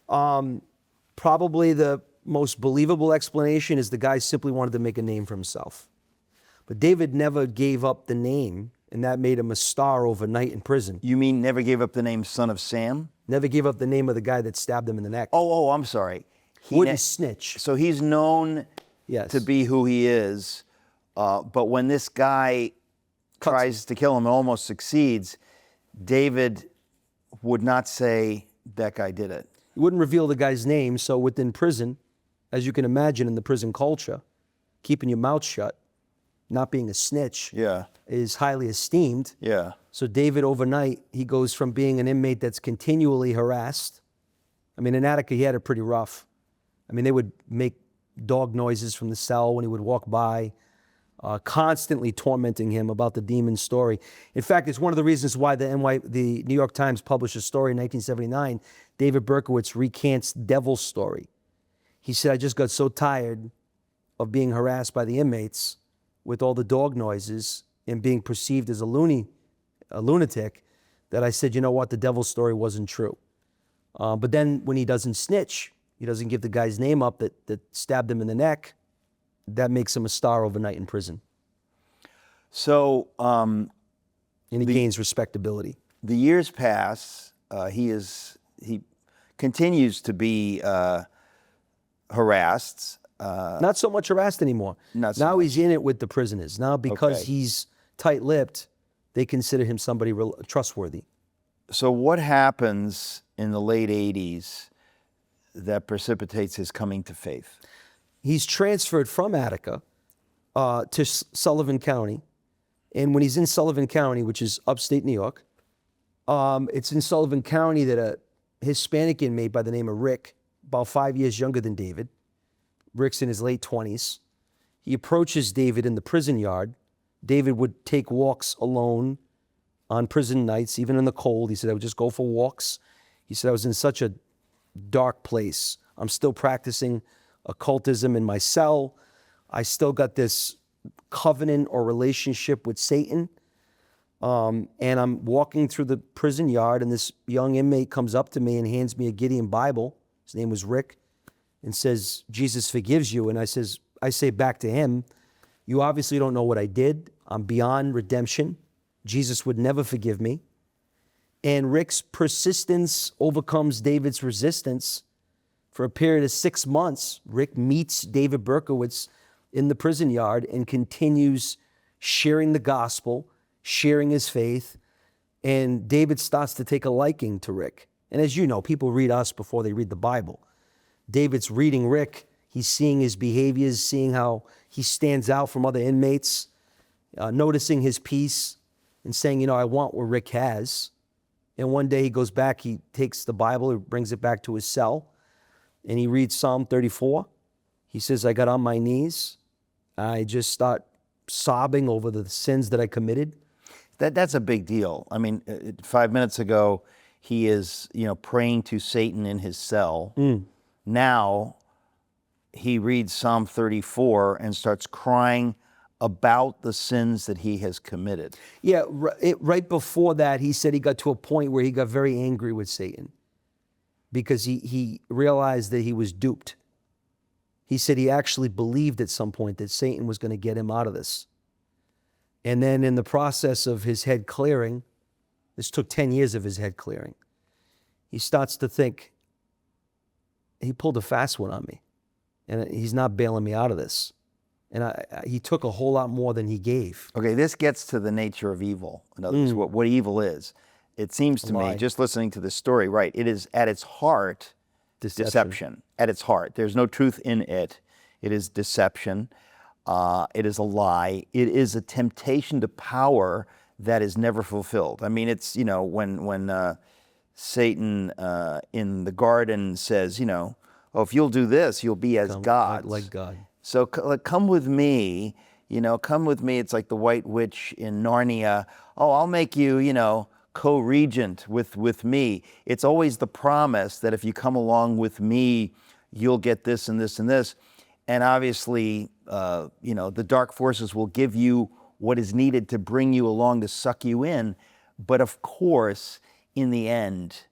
Probably the most believable explanation is the guy simply wanted to make a name for himself. But David never gave up the name, and that made him a star overnight in prison. You mean never gave up the name Son of Sam? Never gave up the name of the guy that stabbed him in the neck. Oh, I'm sorry. Wouldn't snitch. So he's known Yes. to be who he is, but when this guy tries to kill him and almost succeeds, David would not say that guy did it. He wouldn't reveal the guy's name, so within prison, as you can imagine in the prison culture, keeping your mouth shut, not being a snitch, Yeah. is highly esteemed. Yeah. So David, overnight, he goes from being an inmate that's continually harassed. I mean, in Attica, he had it pretty rough. I mean, they would make dog noises from the cell when he would walk by, constantly tormenting him about the demon story. In fact, it's one of the reasons why the New York Times published a story in 1979. David Berkowitz recants Devil's story. He said, I just got so tired of being harassed by the inmates with all the dog noises and being perceived as a lunatic, that I said, you know what, the Devil's story wasn't true. But then when he doesn't snitch, he doesn't give the guy's name up that stabbed him in the neck, that makes him a star overnight in prison. So And he gains respectability. the years pass. He continues to be harassed. Not so much harassed anymore. Not so now much. he's in it with the prisoners. Now because Okay. he's tight-lipped, they consider him somebody trustworthy. So what happens in the late 80s that precipitates his coming to faith? He's transferred from Attica to Sullivan County. And when he's in Sullivan County, which is upstate New York, it's in Sullivan County that a Hispanic inmate by the name of Rick, about 5 years younger than David, Rick's in his late 20s, he approaches David in the prison yard. David would take walks alone on prison nights, even in the cold. He said, I would just go for walks. He said, I was in such a dark place. I'm still practicing occultism in my cell. I still got this covenant or relationship with Satan. And I'm walking through the prison yard, and this young inmate comes up to me and hands me a Gideon Bible. His name was Rick, and says, Jesus forgives you. And I say back to him, you obviously don't know what I did. I'm beyond redemption. Jesus would never forgive me. And Rick's persistence overcomes David's resistance. For a period of 6 months, Rick meets David Berkowitz in the prison yard and continues sharing the gospel, sharing his faith. And David starts to take a liking to Rick. And as you know, people read us before they read the Bible. David's reading Rick. He's seeing his behaviors, seeing how he stands out from other inmates, noticing his peace and saying, you know, I want what Rick has. And one day he goes back, he takes the Bible, he brings it back to his cell, and he reads Psalm 34. He says, I got on my knees. I just start sobbing over the sins that I committed. That's a big deal. I mean, 5 minutes ago, he is, praying to Satan in his cell. Now, he reads Psalm 34 and starts crying about the sins that he has committed. Yeah, right before that, he said he got to a point where he got very angry with Satan because he realized that he was duped. He said he actually believed at some point that Satan was going to get him out of this. And then in the process of his head clearing, this took 10 years of his head clearing, he starts to think, he pulled a fast one on me, and he's not bailing me out of this. And he took a whole lot more than he gave. Okay, this gets to the nature of evil. In other words, what evil is. It seems to me, Lie. just listening to this story, right, it is at its heart deception. At its heart. There's no truth in it. It is deception. It is a lie. It is a temptation to power that is never fulfilled. I mean, it's, when Satan in the garden says, oh, if you'll do this, you'll be as gods. Like God. So come with me, come with me. It's like the White Witch in Narnia. Oh, I'll make you, co-regent with me. It's always the promise that if you come along with me, you'll get this and this and this. And obviously, the dark forces will give you what is needed to bring you along to suck you in. But of course, in the end,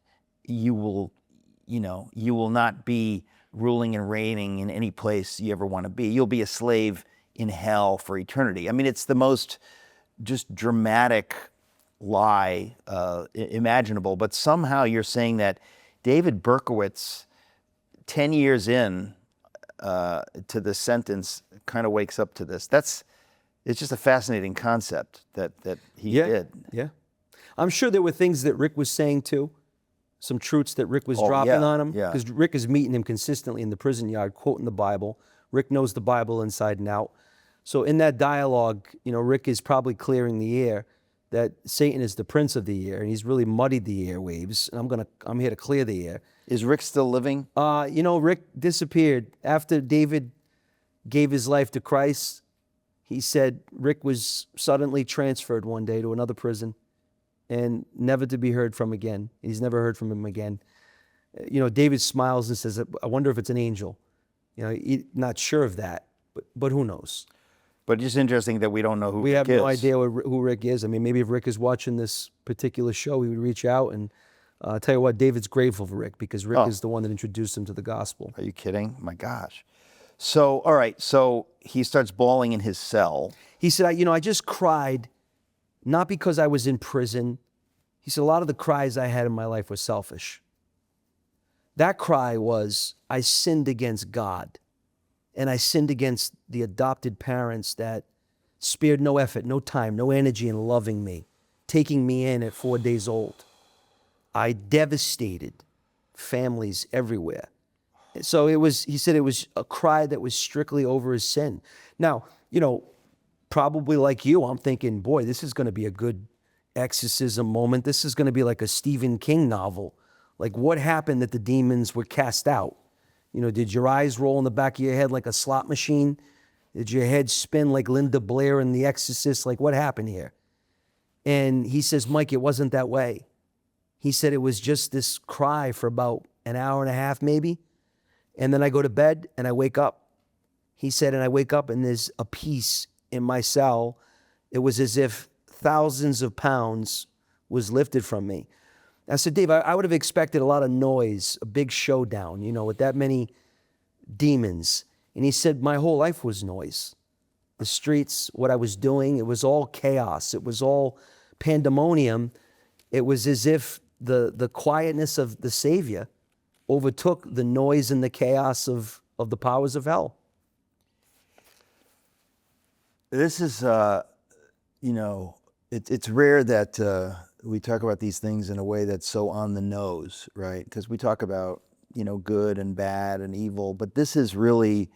you will not be ruling and reigning in any place you ever want to be. You'll be a slave in hell for eternity. I mean, it's the most just dramatic lie imaginable. But somehow you're saying that David Berkowitz, 10 years in to the sentence, kind of wakes up to this. It's just a fascinating concept that he did. Yeah. I'm sure there were things that Rick was saying too, some truths that Rick was dropping on him. Yeah. Because Rick is meeting him consistently in the prison yard, quoting the Bible. Rick knows the Bible inside and out. So in that dialogue, Rick is probably clearing the air that Satan is the prince of the air, and he's really muddied the airwaves, and I'm here to clear the air. Is Rick still living? Rick disappeared. After David gave his life to Christ, he said Rick was suddenly transferred one day to another prison and never to be heard from again. He's never heard from him again. David smiles and says, I wonder if it's an angel. Not sure of that, but who knows? But it's just interesting that we don't know who We Rick have is. no idea who Rick is. I mean, maybe if Rick is watching this particular show, he would reach out. And I'll tell you what, David's grateful for Rick because Rick is the one that introduced him to the gospel. Are you kidding? My gosh. So, all right. So he starts bawling in his cell. He said, I just cried, not because I was in prison. He said, a lot of the cries I had in my life were selfish. That cry was, I sinned against God. And I sinned against the adopted parents that spared no effort, no time, no energy in loving me, taking me in at 4 days old. I devastated families everywhere. So he said it was a cry that was strictly over his sin. Now, probably like you, I'm thinking, boy, this is going to be a good exorcism moment. This is going to be like a Stephen King novel. Like, what happened that the demons were cast out? Did your eyes roll in the back of your head like a slot machine? Did your head spin like Linda Blair in The Exorcist? Like, what happened here? And he says, Mike, it wasn't that way. He said it was just this cry for about an hour and a half, maybe. And then I go to bed and I wake up. He said, and I wake up and there's a peace in my cell. It was as if thousands of pounds was lifted from me. I said, Dave, I would have expected a lot of noise, a big showdown, with that many demons. And he said, my whole life was noise. The streets, what I was doing, it was all chaos. It was all pandemonium. It was as if the quietness of the Savior overtook the noise and the chaos of the powers of hell. This is, it's rare that we talk about these things in a way that's so on the nose, right? Because we talk about, good and bad and evil, but this is really,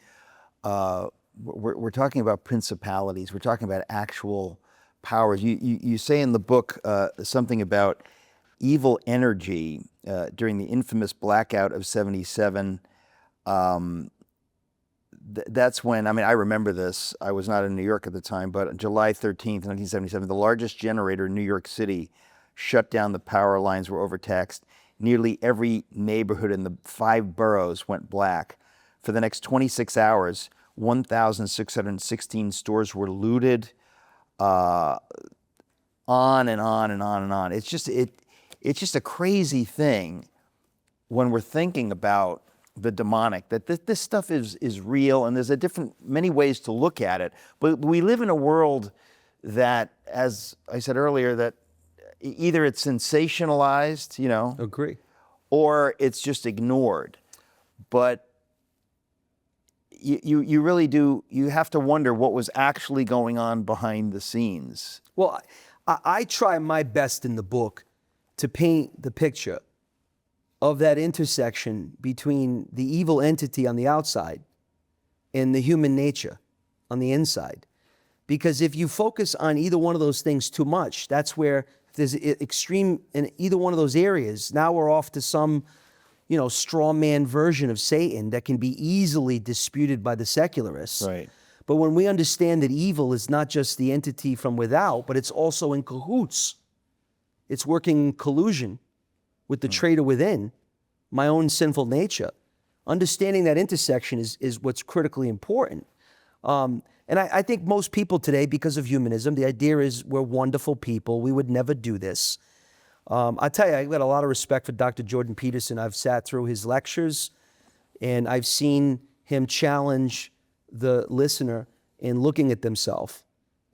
we're talking about principalities. We're talking about actual powers. You say in the book something about evil energy during the infamous blackout of 77. That's when, I remember this. I was not in New York at the time, but on July 13th, 1977, the largest generator in New York City shut down. The power lines were overtaxed. Nearly every neighborhood in the 5 boroughs went black. For the next 26 hours, 1,616 stores were looted, on and on and on and on. It's just a crazy thing when we're thinking about the demonic, that this stuff is real, and there's many ways to look at it. But we live in a world that, as I said earlier, that either it's sensationalized, Agree. or it's just ignored. But, you really do, you have to wonder what was actually going on behind the scenes. Well, I try my best in the book to paint the picture of that intersection between the evil entity on the outside and the human nature on the inside. Because if you focus on either one of those things too much, that's where if there's extreme in either one of those areas, now we're off to some, straw man version of Satan that can be easily disputed by the secularists. Right. But when we understand that evil is not just the entity from without, but it's also in cahoots, it's working in collusion with the traitor within, my own sinful nature. Understanding that intersection is what's critically important. And I think most people today, because of humanism, the idea is we're wonderful people. We would never do this. I tell you, I've got a lot of respect for Dr. Jordan Peterson. I've sat through his lectures, and I've seen him challenge the listener in looking at themselves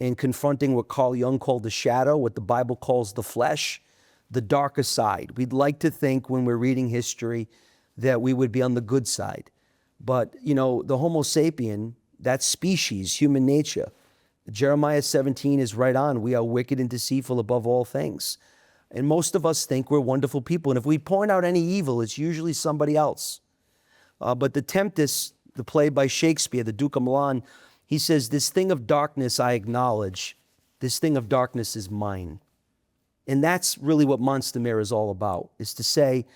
and confronting what Carl Jung called the shadow, what the Bible calls the flesh, the darker side. We'd like to think when we're reading history that we would be on the good side. But, the Homo sapien, that species, human nature, Jeremiah 17 is right on. We are wicked and deceitful above all things. And most of us think we're wonderful people. And if we point out any evil, it's usually somebody else. But the Tempest, the play by Shakespeare, the Duke of Milan, he says, this thing of darkness I acknowledge, this thing of darkness is mine. And that's really what Monster Mare is all about, is to say,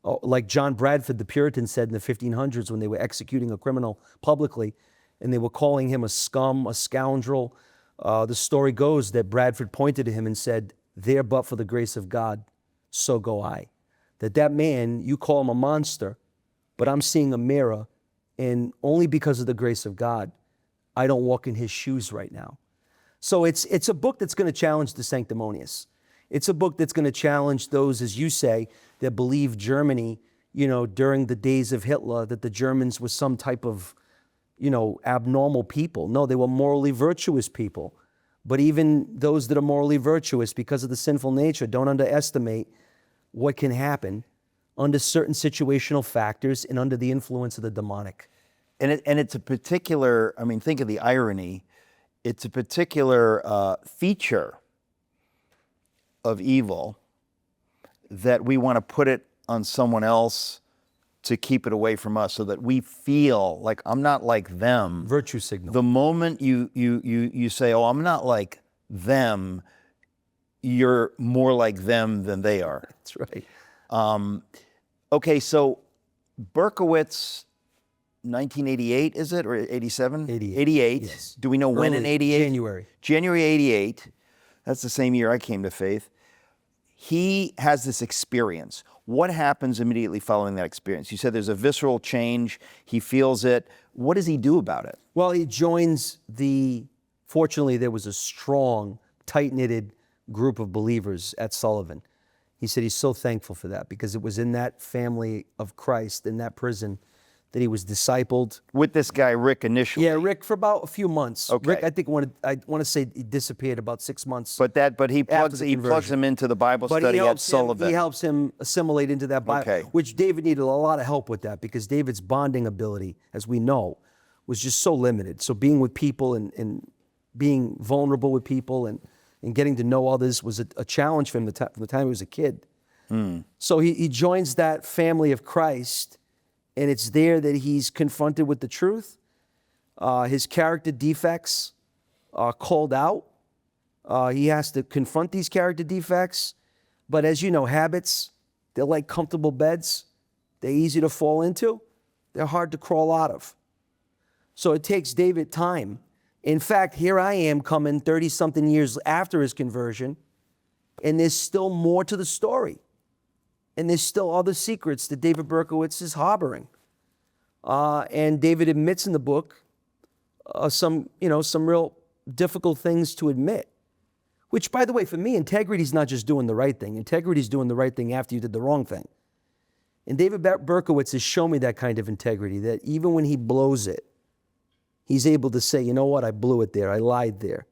like John Bradford, the Puritan, said in the 1500s when they were executing a criminal publicly, and they were calling him a scum, a scoundrel. The story goes that Bradford pointed to him and said, there but for the grace of God, so go I. That man, you call him a monster, but I'm seeing a mirror, and only because of the grace of God, I don't walk in his shoes right now. So it's a book that's going to challenge the sanctimonious. It's a book that's going to challenge those, as you say, that believe Germany, during the days of Hitler, that the Germans were some type of, abnormal people. No, they were morally virtuous people. But even those that are morally virtuous, because of the sinful nature, don't underestimate what can happen under certain situational factors and under the influence of the demonic. And it's a particular, think of the irony, it's a particular feature of evil that we want to put it on someone else to keep it away from us, so that we feel like I'm not like them. Virtue signal. The moment you say, oh, I'm not like them, you're more like them than they are. That's right. Okay, so Berkowitz, 1988, is it, or 87? 88. 88. Yes. Do we know when in 88? January. January 88. That's the same year I came to faith. He has this experience. What happens immediately following that experience? You said there's a visceral change. He feels it. What does he do about it? Well, he joins fortunately, there was a strong, tight-knitted group of believers at Sullivan. He said he's so thankful for that, because it was in that family of Christ, in that prison, that he was discipled. With this guy, Rick, initially. Yeah, Rick, for about a few months. Okay. Rick, I want to say he disappeared about 6 months. But he plugs conversion. him into the Bible study at Sullivan. He helps him assimilate into that Bible, Okay. which David needed a lot of help with that, because David's bonding ability, as we know, was just so limited. So being with people and being vulnerable with people and getting to know others was a challenge for him from the time he was a kid. So he joins that family of Christ, and it's there that he's confronted with the truth. His character defects are called out. He has to confront these character defects. But as you know, habits, they're like comfortable beds. They're easy to fall into. They're hard to crawl out of. So it takes David time. In fact, here I am coming 30-something years after his conversion, and there's still more to the story. And there's still other secrets that David Berkowitz is harboring. And David admits in the book some real difficult things to admit. Which, by the way, for me, integrity is not just doing the right thing. Integrity is doing the right thing after you did the wrong thing. And David Berkowitz has shown me that kind of integrity, that even when he blows it, he's able to say, you know what, I blew it there, I lied there.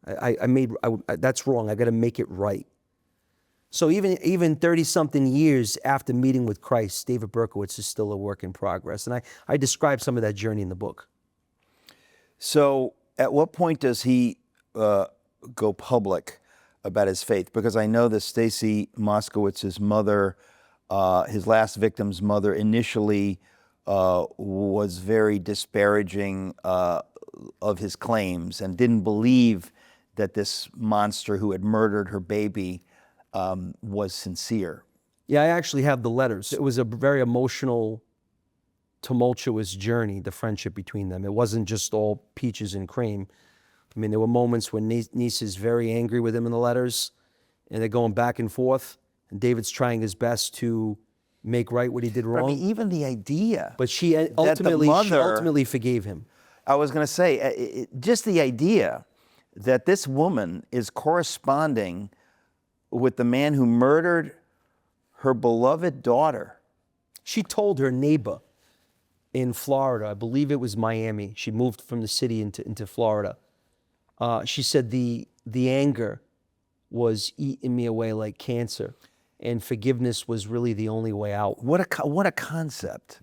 That's wrong, I gotta make it right. So even 30-something years after meeting with Christ, David Berkowitz is still a work in progress. And I describe some of that journey in the book. So, at what point does he go public about his faith? Because I know that Stacy Moskowitz's mother, his last victim's mother, initially was very disparaging of his claims and didn't believe that this monster who had murdered her baby was sincere. Yeah, I actually have the letters. It was a very emotional, tumultuous journey, the friendship between them. It wasn't just all peaches and cream. I mean, there were moments when niece is very angry with him in the letters, and they're going back and forth, and David's trying his best to make right what he did wrong. I mean, even the idea. But she ultimately forgave him. I was going to say, just the idea that this woman is corresponding with the man who murdered her beloved daughter. She told her neighbor in Florida, I believe it was Miami, she moved from the city into Florida. She said the anger was eating me away like cancer, and forgiveness was really the only way out. What a concept.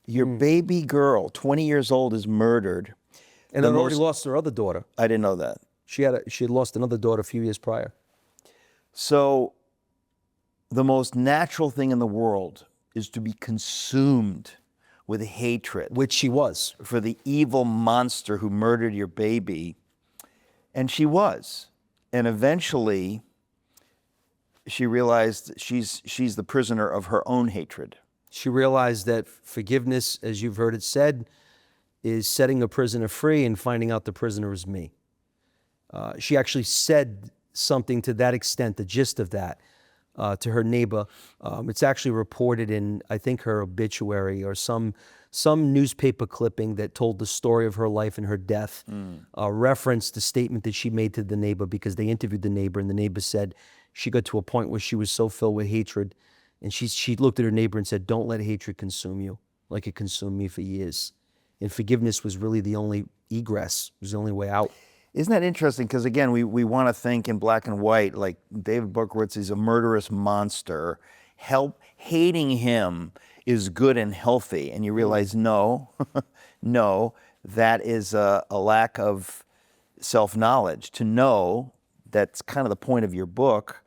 Your baby girl, 20 years old, is murdered. And had already lost her other daughter. I didn't know that. She had lost another daughter a few years prior. So the most natural thing in the world is to be consumed with hatred. Which she was. For the evil monster who murdered your baby. And she was. And eventually, she realized she's the prisoner of her own hatred. She realized that forgiveness, as you've heard it said, is setting a prisoner free and finding out the prisoner is me. She actually said something to that extent, the gist of that, to her neighbor. It's actually reported in, I think, her obituary or some newspaper clipping that told the story of her life and her death, referenced the statement that she made to the neighbor because they interviewed the neighbor, and the neighbor said she got to a point where she was so filled with hatred, and she looked at her neighbor and said, "Don't let hatred consume you like it consumed me for years." And forgiveness was really the only egress, was the only way out. Isn't that interesting? Because again, we want to think in black and white, like David Berkowitz is a murderous monster. Hating him is good and healthy. And you realize, no, that is a lack of self-knowledge. To know, that's kind of the point of your book,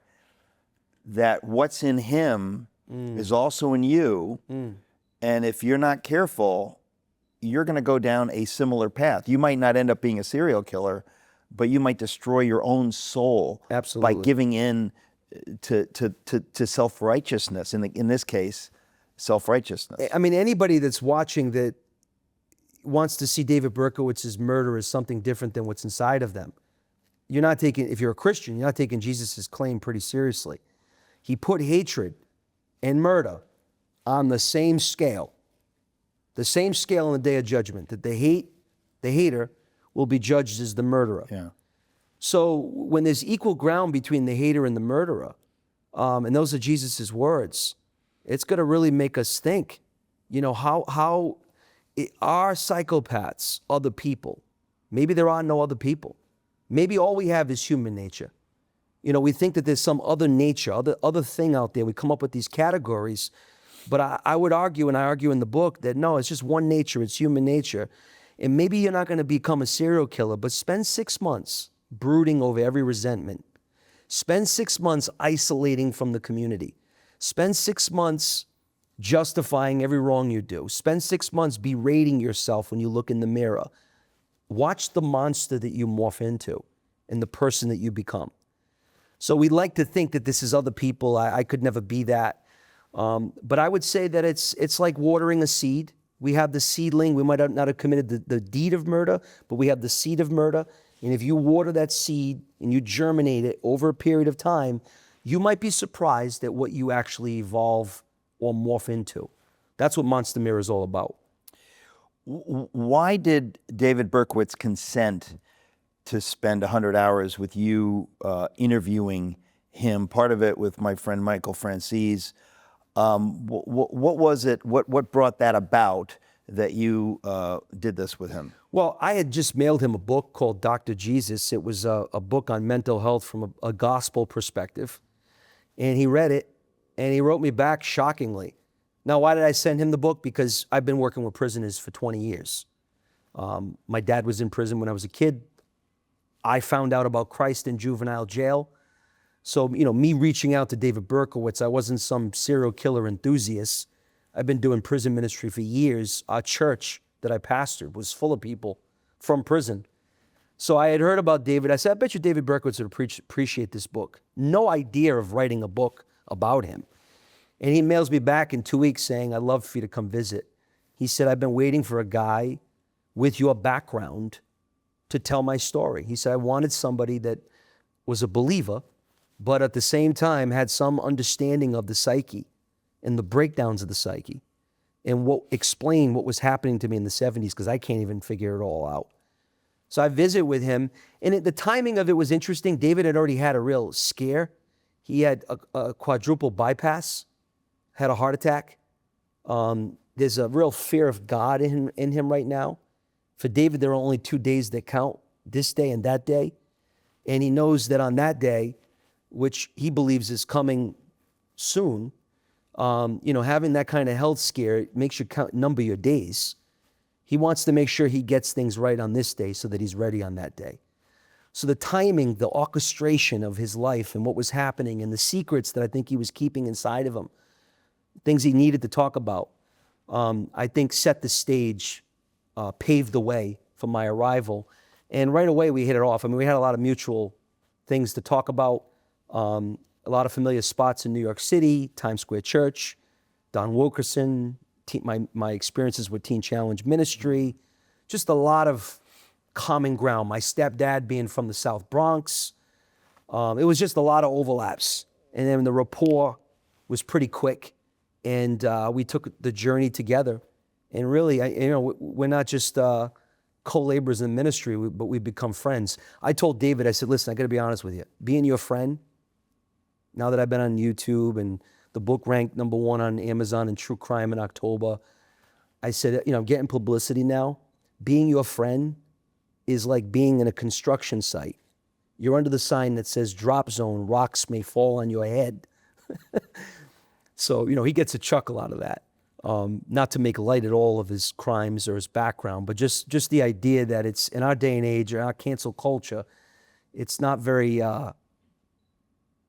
that what's in him is also in you. And if you're not careful, you're going to go down a similar path. You might not end up being a serial killer, but you might destroy your own soul. Absolutely. By giving in to self-righteousness. In this case, self-righteousness. I mean, anybody that's watching that wants to see David Berkowitz's murder as something different than what's inside of them, if you're a Christian, you're not taking Jesus' claim pretty seriously. He put hatred and murder on the same scale. The same scale on the day of judgment, that the hater will be judged as the murderer. Yeah. So when there's equal ground between the hater and the murderer, and those are Jesus' words, it's going to really make us think, how are psychopaths other people? Maybe there are no other people. Maybe all we have is human nature. We think that there's some other nature, other thing out there. We come up with these categories. But I would argue, and I argue in the book, that no, it's just one nature, it's human nature. And maybe you're not going to become a serial killer, but spend 6 months brooding over every resentment. Spend 6 months isolating from the community. Spend 6 months justifying every wrong you do. Spend 6 months berating yourself when you look in the mirror. Watch the monster that you morph into and the person that you become. So we like to think that this is other people. I could never be that. But I would say that it's like watering a seed. We have the seedling. We might not have committed the deed of murder, but we have the seed of murder. And if you water that seed and you germinate it over a period of time, you might be surprised at what you actually evolve or morph into. That's what Monster Mirror is all about. Why did David Berkowitz consent to spend 100 hours with you interviewing him? Part of it with my friend Michael Francis. What was it? What brought that about that you did this with him? Well, I had just mailed him a book called Dr. Jesus. It was a book on mental health from a gospel perspective. And he read it, and he wrote me back shockingly. Now, why did I send him the book? Because I've been working with prisoners for 20 years. My dad was in prison when I was a kid. I found out about Christ in juvenile jail. So, me reaching out to David Berkowitz, I wasn't some serial killer enthusiast. I've been doing prison ministry for years. Our church that I pastored was full of people from prison. So I had heard about David. I said, I bet you David Berkowitz would appreciate this book. No idea of writing a book about him. And he mails me back in 2 weeks saying, I'd love for you to come visit. He said, I've been waiting for a guy with your background to tell my story. He said, I wanted somebody that was a believer, but at the same time had some understanding of the psyche and the breakdowns of the psyche and explain what was happening to me in the 70s, because I can't even figure it all out. So I visit with him, and the timing of it was interesting. David had already had a real scare. He had a quadruple bypass, had a heart attack. There's a real fear of God in him right now. For David, there are only 2 days that count, this day and that day. And he knows that on that day, which he believes is coming soon, having that kind of health scare, it makes you number your days. He wants to make sure he gets things right on this day so that he's ready on that day. So the timing, the orchestration of his life and what was happening and the secrets that I think he was keeping inside of him, things he needed to talk about, I think set the stage, paved the way for my arrival. And right away we hit it off. I mean, we had a lot of mutual things to talk about, a lot of familiar spots in New York City, Times Square Church, Don Wilkerson, my experiences with Teen Challenge Ministry, just a lot of common ground. My stepdad being from the South Bronx. It was just a lot of overlaps. And then the rapport was pretty quick. And we took the journey together. And really, we're not just co-laborers in ministry, but we've become friends. I told David, I said, listen, I got to be honest with you. Being your friend, now that I've been on YouTube and the book ranked #1 on Amazon in true crime in October, I said, I'm getting publicity now. Being your friend is like being in a construction site. You're under the sign that says drop zone, rocks may fall on your head. So, he gets a chuckle out of that. Not to make light at all of his crimes or his background, but just the idea that it's in our day and age, or our cancel culture, it's not very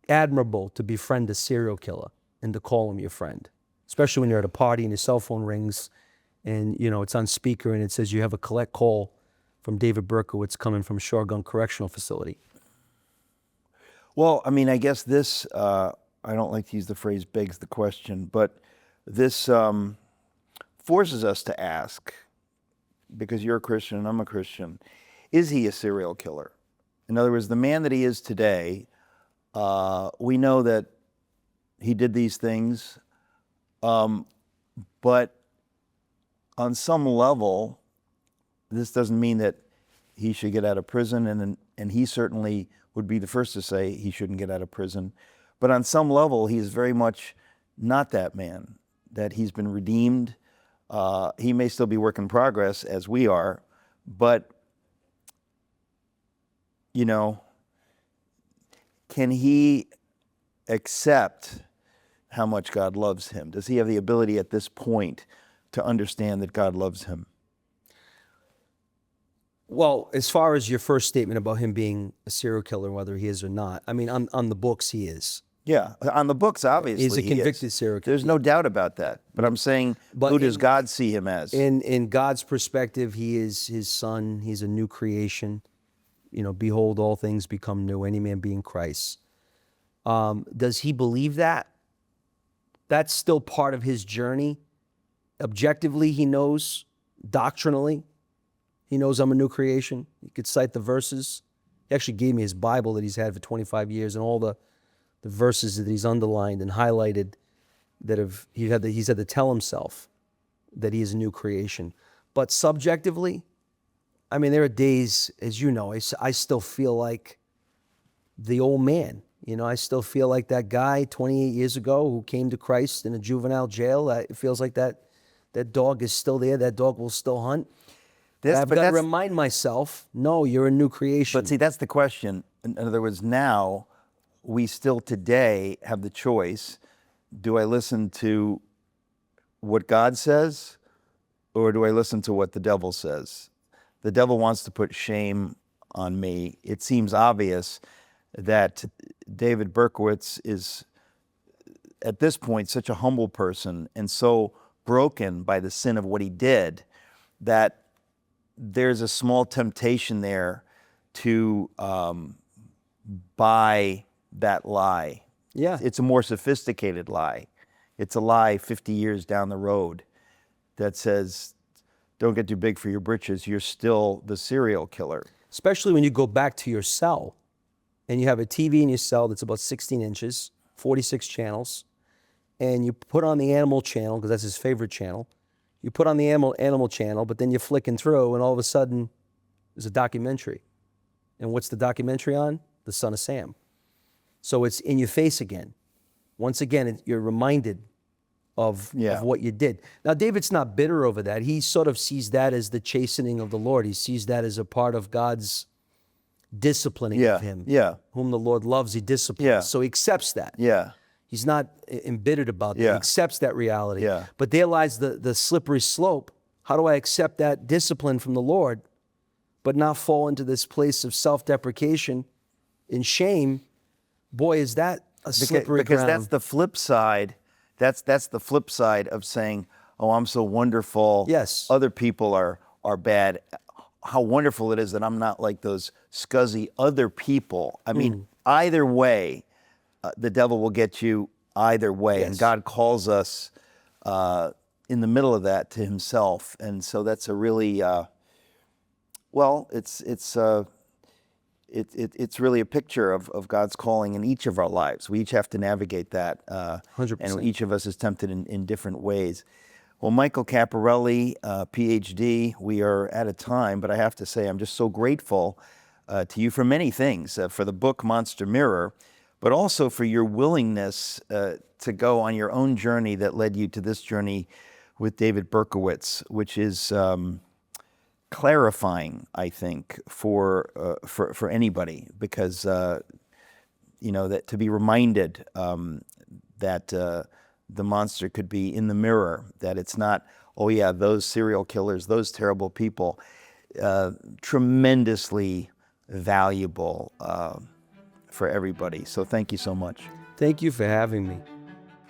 admirable to befriend a serial killer and to call him your friend, especially when you're at a party and your cell phone rings and, it's on speaker and it says you have a collect call from David Berkowitz coming from Shoregun Correctional Facility. Well, I mean, I guess this, I don't like to use the phrase begs the question, but this forces us to ask, because you're a Christian and I'm a Christian, is he a serial killer? In other words, the man that he is today, we know that he did these things, but on some level, this doesn't mean that he should get out of prison, and he certainly would be the first to say he shouldn't get out of prison. But on some level, he is very much not that man, that he's been redeemed. He may still be work in progress, as we are, but, can he accept how much God loves him? Does he have the ability at this point to understand that God loves him? Well, as far as your first statement about him being a serial killer, whether he is or not, I mean, on the books, he is. Yeah, on the books, obviously, he's a convicted serial killer. There's no doubt about that. But I'm saying, who does God see him as? In God's perspective, he is his son. He's a new creation. Behold, all things become new, any man being Christ. Does he believe that? That's still part of his journey. Objectively, he knows. Doctrinally, he knows I'm a new creation. He could cite the verses. He actually gave me his Bible that he's had for 25 years and all the verses that he's underlined and highlighted that he's had to tell himself that he is a new creation. But subjectively, I mean, there are days, as you know, I still feel like the old man. I still feel like that guy 28 years ago who came to Christ in a juvenile jail. It feels like that dog is still there. That dog will still hunt. I've got to remind myself, no, you're a new creation. But see, that's the question. In other words, now we still today have the choice. Do I listen to what God says, or do I listen to what the devil says? the devil wants to put shame on me. It seems obvious that David Berkowitz is, at this point, such a humble person and so broken by the sin of what he did that there's a small temptation there to buy that lie. Yeah. It's a more sophisticated lie. It's a lie 50 years down the road that says, don't get too big for your britches, you're still the serial killer. Especially when you go back to your cell and you have a TV in your cell that's about 16 inches, 46 channels, and you put on the animal channel, because that's his favorite channel. You put on the animal channel, but then you're flicking through, and all of a sudden, there's a documentary. And what's the documentary on? The Son of Sam. So it's in your face again. Once again, you're reminded of what you did. Now, David's not bitter over that. He sort of sees that as the chastening of the Lord. He sees that as a part of God's disciplining of him. Yeah. Whom the Lord loves, he disciplines. Yeah. So he accepts that. Yeah. He's not embittered about that. Yeah. He accepts that reality. Yeah. But there lies the slippery slope. How do I accept that discipline from the Lord, but not fall into this place of self-deprecation and shame? Boy, is that a slippery because ground. that's the flip side. That's the flip side of saying, oh, I'm so wonderful. Yes. Other people are bad. How wonderful it is that I'm not like those scuzzy other people. I mean, either way, the devil will get you either way. Yes. And God calls us in the middle of that to himself. And so that's a really, it's really a picture of God's calling in each of our lives. We each have to navigate that. 100%. And each of us is tempted in different ways. Well, Michael Caparelli, PhD, we are out of time, but I have to say I'm just so grateful to you for many things, for the book Monster Mirror, but also for your willingness to go on your own journey that led you to this journey with David Berkowitz, which is clarifying, I think, for anybody, because that to be reminded that the monster could be in the mirror, that it's not, oh yeah, those serial killers, those terrible people, tremendously valuable for everybody. So thank you so much. Thank you for having me.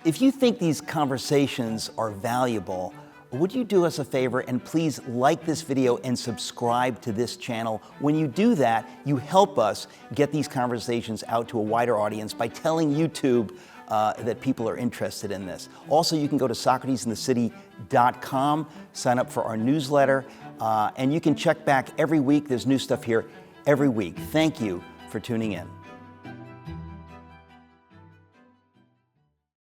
If you think these conversations are valuable, would you do us a favor and please like this video and subscribe to this channel? When you do that, you help us get these conversations out to a wider audience by telling YouTube that people are interested in this. Also, you can go to SocratesInTheCity.com, sign up for our newsletter, and you can check back every week. There's new stuff here every week. Thank you for tuning in.